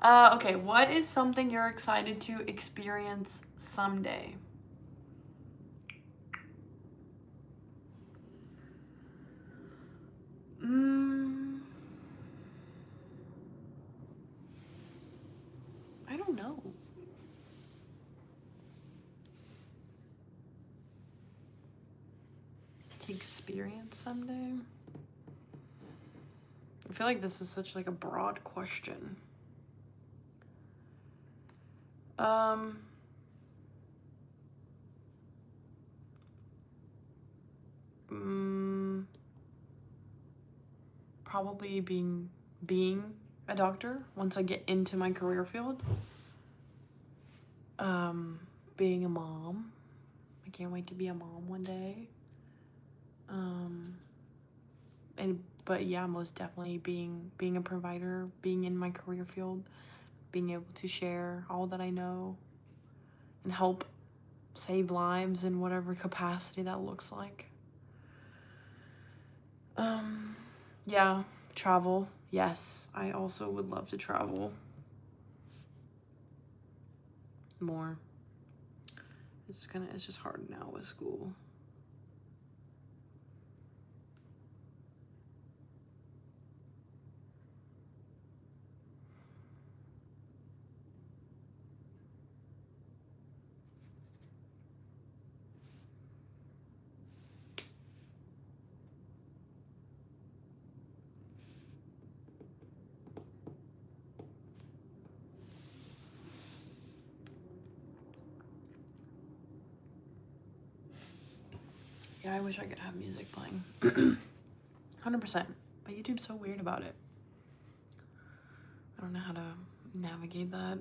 Okay, what is something you're excited to experience someday? I don't know. To experience someday? I feel like this is such like a broad question. probably being a doctor once I get into my career field. Being a mom. I can't wait to be a mom one day. But yeah, most definitely being a provider, being in my career field, being able to share all that I know and help save lives in whatever capacity that looks like. Yeah, travel. Yes, I also would love to travel more. It's just hard now with school. Yeah, I wish I could have music playing. 100%. But YouTube's so weird about it. I don't know how to navigate that.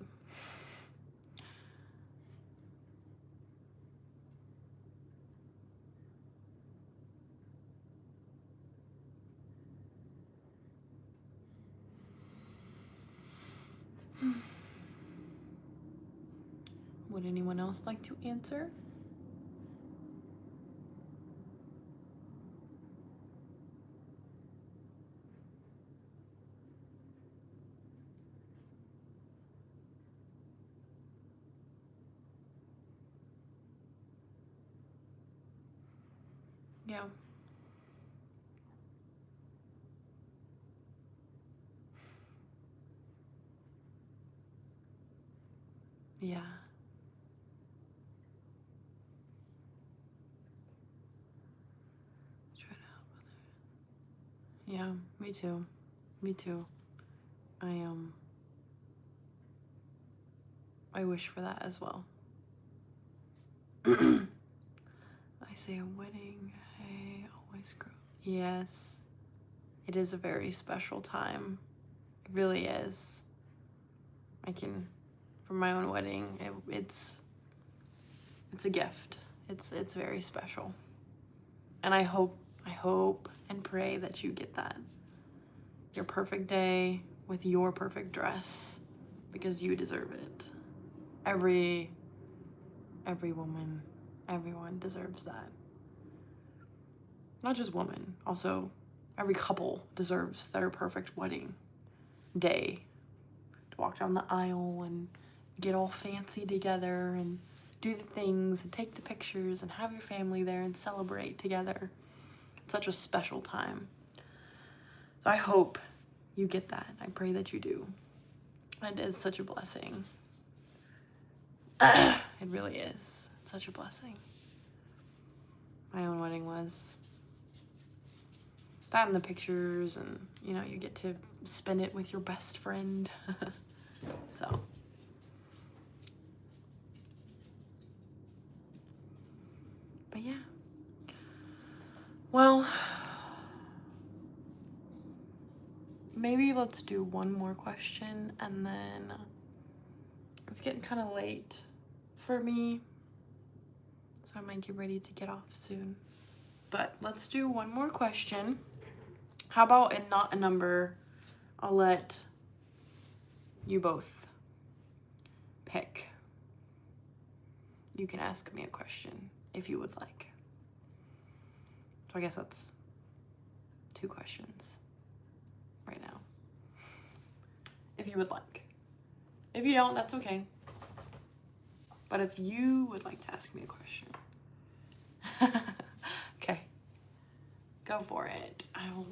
Would anyone else like to answer? Yeah. Yeah. Try to help others. Yeah, me too. Me too. I wish for that as well. I say a wedding, hey, always grow. Yes. It is a very special time. It really is. For my own wedding, it's a gift. It's very special. And I hope and pray that you get that. Your perfect day with your perfect dress, because you deserve it. Every woman, everyone deserves that. Not just women, also every couple deserves their perfect wedding day. To walk down the aisle and get all fancy together and do the things and take the pictures and have your family there and celebrate together. It's such a special time. So I hope you get that. I pray that you do. It is such a blessing. It really is. It's such a blessing. My own wedding was. That and the pictures, and you get to spend it with your best friend. So. But yeah. Well, maybe let's do one more question, and then it's getting kind of late for me, so I might get ready to get off soon. But let's do one more question. How about not a number? I'll let you both pick. You can ask me a question if you would like. So I guess that's 2 questions right now. If you would like. If you don't, that's okay. But if you would like to ask me a question. Okay. Go for it. I will.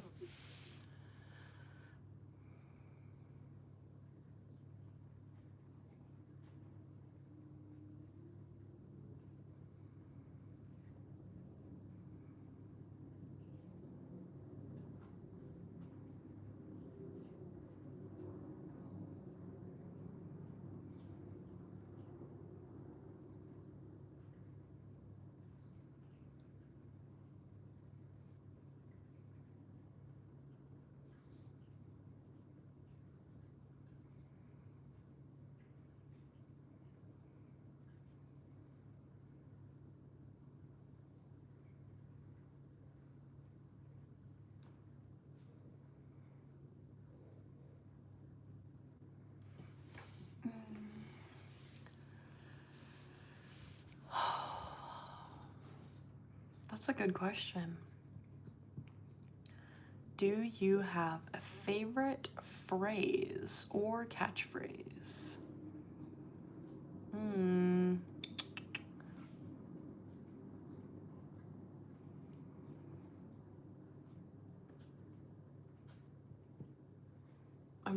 That's a good question. Do you have a favorite phrase or catchphrase? I'm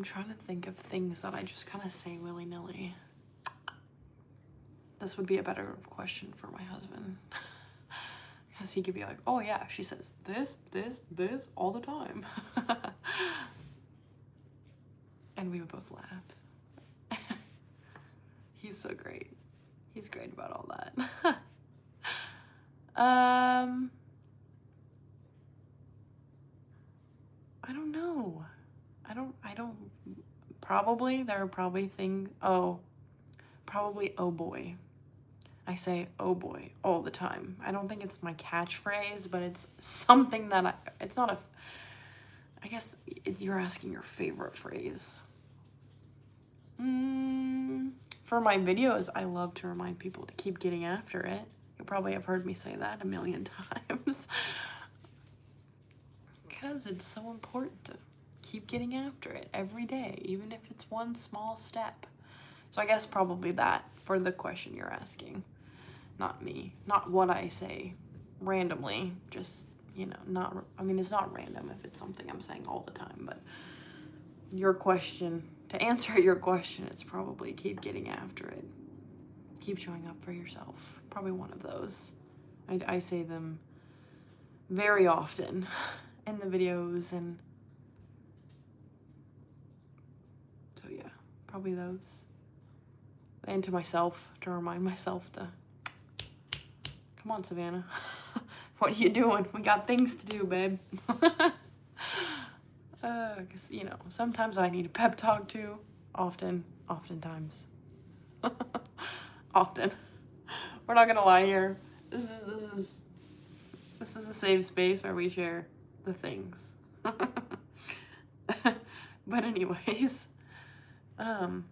trying to think of things that I just kind of say willy-nilly. This would be a better question for my husband. Because he could be like, oh yeah, she says this all the time. And we would both laugh. He's so great. He's great about all that. I don't know. I don't, probably, there are probably things, probably, oh boy. I say, oh boy, all the time. I don't think it's my catchphrase, but it's something that it's not a, I guess you're asking your favorite phrase. For my videos, I love to remind people to keep getting after it. You probably have heard me say that a million times. Because it's so important to keep getting after it every day, even if it's one small step. So I guess probably that for the question you're asking. Not me. Not what I say randomly. Just, you know, I mean, it's not random if it's something I'm saying all the time, but your question, to answer your question, it's probably keep getting after it. Keep showing up for yourself. Probably one of those. I say them very often in the videos, and so yeah, probably those. And to myself, to remind myself to, come on, Savannah. What are you doing? We got things to do, babe. Because, you know, sometimes I need a pep talk too. Oftentimes. Often. We're not gonna lie here. This is a safe space where we share the things. But anyways, to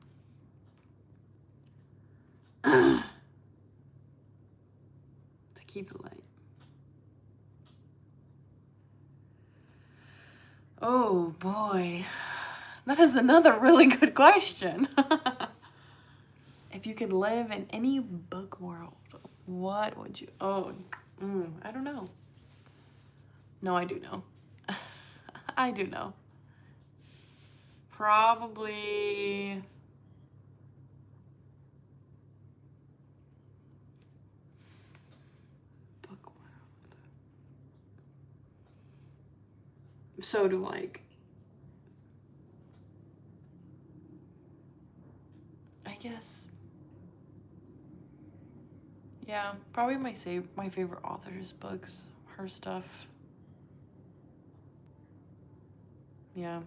keep it light. Oh boy, that is another really good question. If you could live in any book world, what would you, I don't know. No, I do know. I do know. Probably book world. So do like, I guess, yeah, probably my favorite author's books, her stuff. Yeah.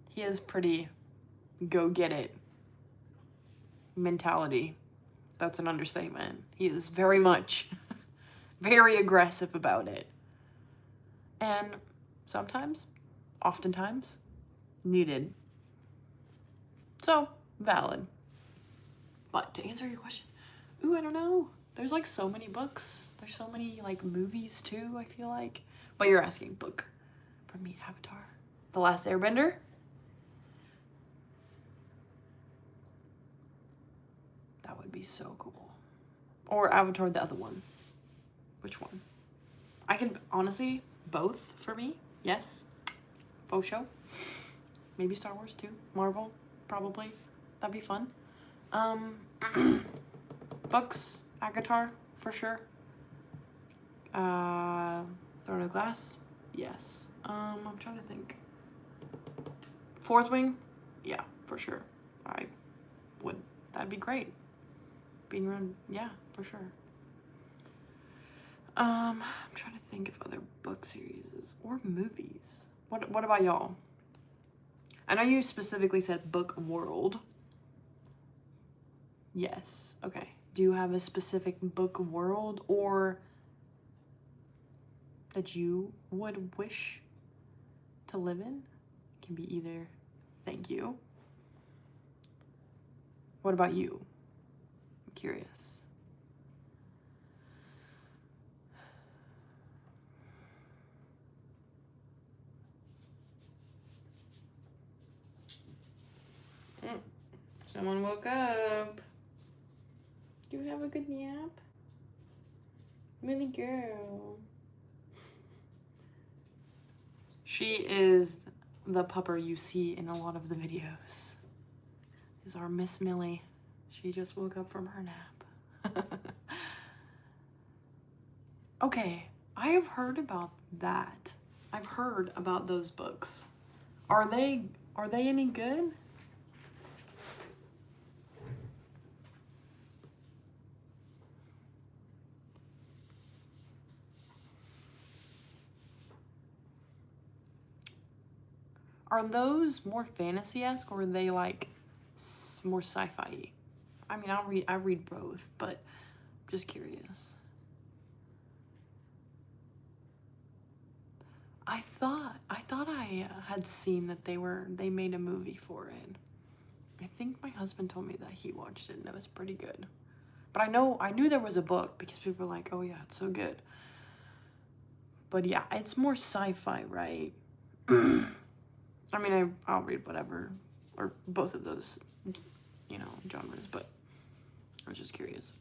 He is pretty go get it mentality. That's an understatement. He is very much very aggressive about it. And sometimes, oftentimes, needed. So, valid. But to answer your question, I don't know. There's like so many books. There's so many like movies too, I feel like. But you're asking book. For me, Avatar. The Last Airbender. That would be so cool. Or Avatar, the other one. Which one? I can, honestly, both for me. Yes. Faux show. Maybe Star Wars too. Marvel, probably. That'd be fun. Books, Avatar, for sure. Throne of Glass, yes. I'm trying to think. Fourth Wing, yeah, for sure. That'd be great. Being around, yeah, for sure. I'm trying to think of other book series or movies. What about y'all? I know you specifically said book world. Yes, okay. Do you have a specific book world or that you would wish to live in? It can be either. Thank you. What about you? I'm curious. Someone woke up. You have a good nap? Millie girl. She is the pupper you see in a lot of the videos. Is our Miss Millie. She just woke up from her nap. Okay, I have heard about that. I've heard about those books. Are they any good? Are those more fantasy-esque, or are they like more sci-fi? I mean, I read both, but I'm just curious. I thought I had seen that they made a movie for it. I think my husband told me that he watched it and it was pretty good. But I knew there was a book because people were like, "Oh yeah, it's so good." But yeah, it's more sci-fi, right? I mean, I'll read whatever, or both of those, you know, genres, but I was just curious.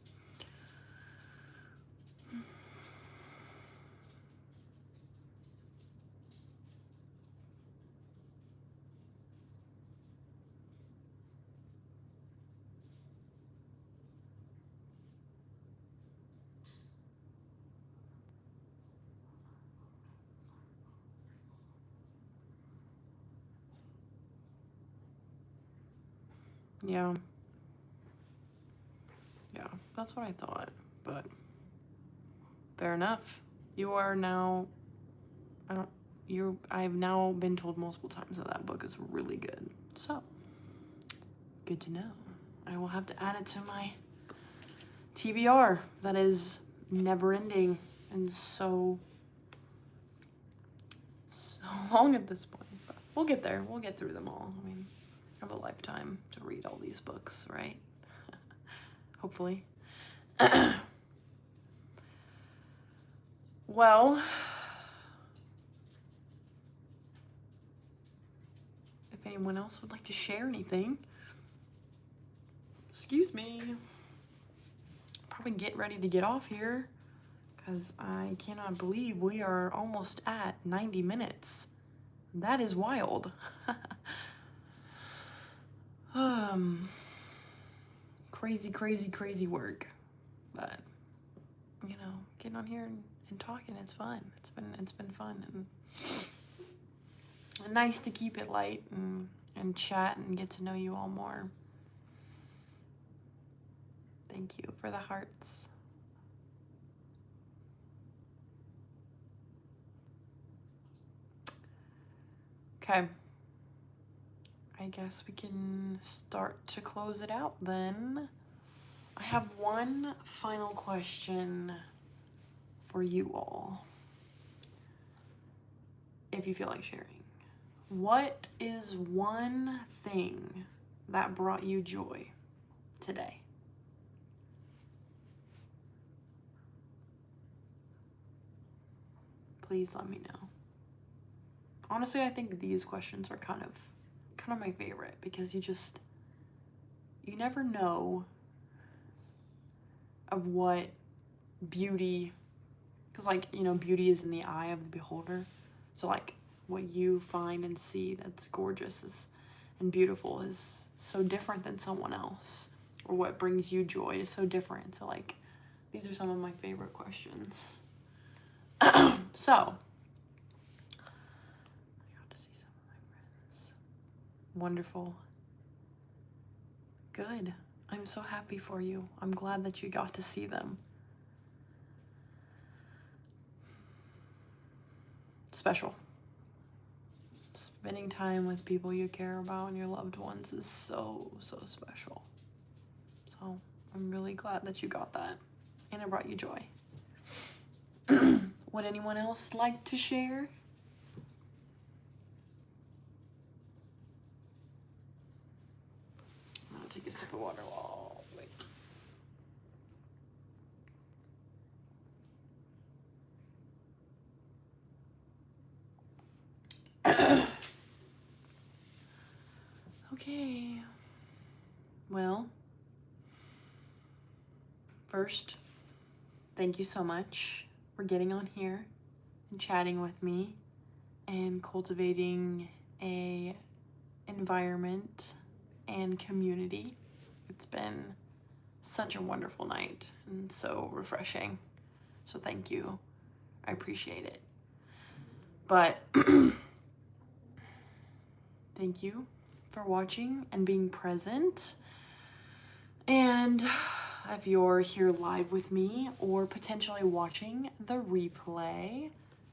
Yeah. Yeah, that's what I thought, but fair enough. You are now, I've now been told multiple times that that book is really good. So, good to know. I will have to add it to my TBR that is never ending and so long at this point. But we'll get there. We'll get through them all. I mean, I have a lifetime to read all these books, right? Hopefully. Well, if anyone else would like to share anything, excuse me, probably get ready to get off here because I cannot believe we are almost at 90 minutes. That is wild. Crazy work. But, you know, getting on here and talking, it's fun. It's been fun and nice to keep it light and chat and get to know you all more. Thank you for the hearts. Okay. I guess we can start to close it out then. I have one final question for you all, if you feel like sharing. What is one thing that brought you joy today? Please let me know. Honestly, I think these questions are kind of my favorite because you never know of what beauty, because like, you know, beauty is in the eye of the beholder. So like what you find and see that's gorgeous and beautiful is so different than someone else, or what brings you joy is so different. So like, these are some of my favorite questions. So, I got to see some of my friends. Wonderful. Good. I'm so happy for you. I'm glad that you got to see them. Special. Spending time with people you care about and your loved ones is so special. So I'm really glad that you got that and it brought you joy. Would anyone else like to share? I'm gonna take a sip of water while wait. Okay. Well, first, thank you so much for getting on here and chatting with me and cultivating a environment and community. It's been such a wonderful night and so refreshing. So thank you. I appreciate it. But thank you for watching and being present. And if you're here live with me or potentially watching the replay,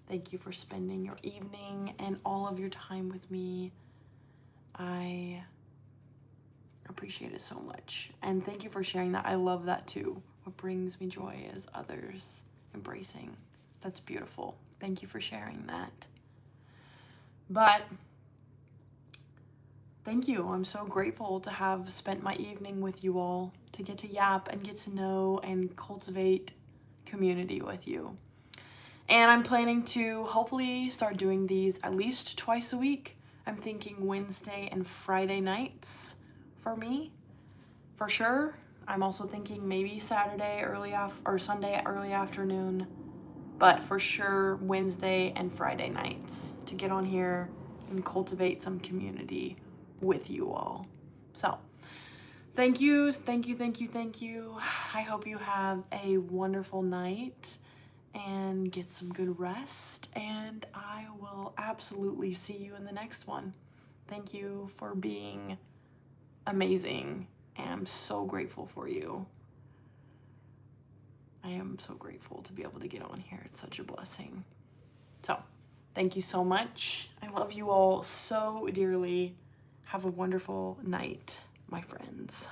thank you for spending your evening and all of your time with me. I appreciate it so much. And thank you for sharing that. I love that too. What brings me joy is others embracing. That's beautiful. Thank you for sharing that. But thank you. I'm so grateful to have spent my evening with you all, to get to yap and get to know and cultivate community with you. And I'm planning to hopefully start doing these at least twice a week. I'm thinking Wednesday and Friday nights for me, for sure. I'm also thinking maybe Saturday or Sunday early afternoon, but for sure Wednesday and Friday nights to get on here and cultivate some community with you all. So thank you, thank you, thank you, thank you. I hope you have a wonderful night and get some good rest, and I will absolutely see you in the next one. Thank you for being amazing, and I'm so grateful for you. I am so grateful to be able to get on here. It's such a blessing. So thank you so much. I love you all so dearly. Have a wonderful night, my friends.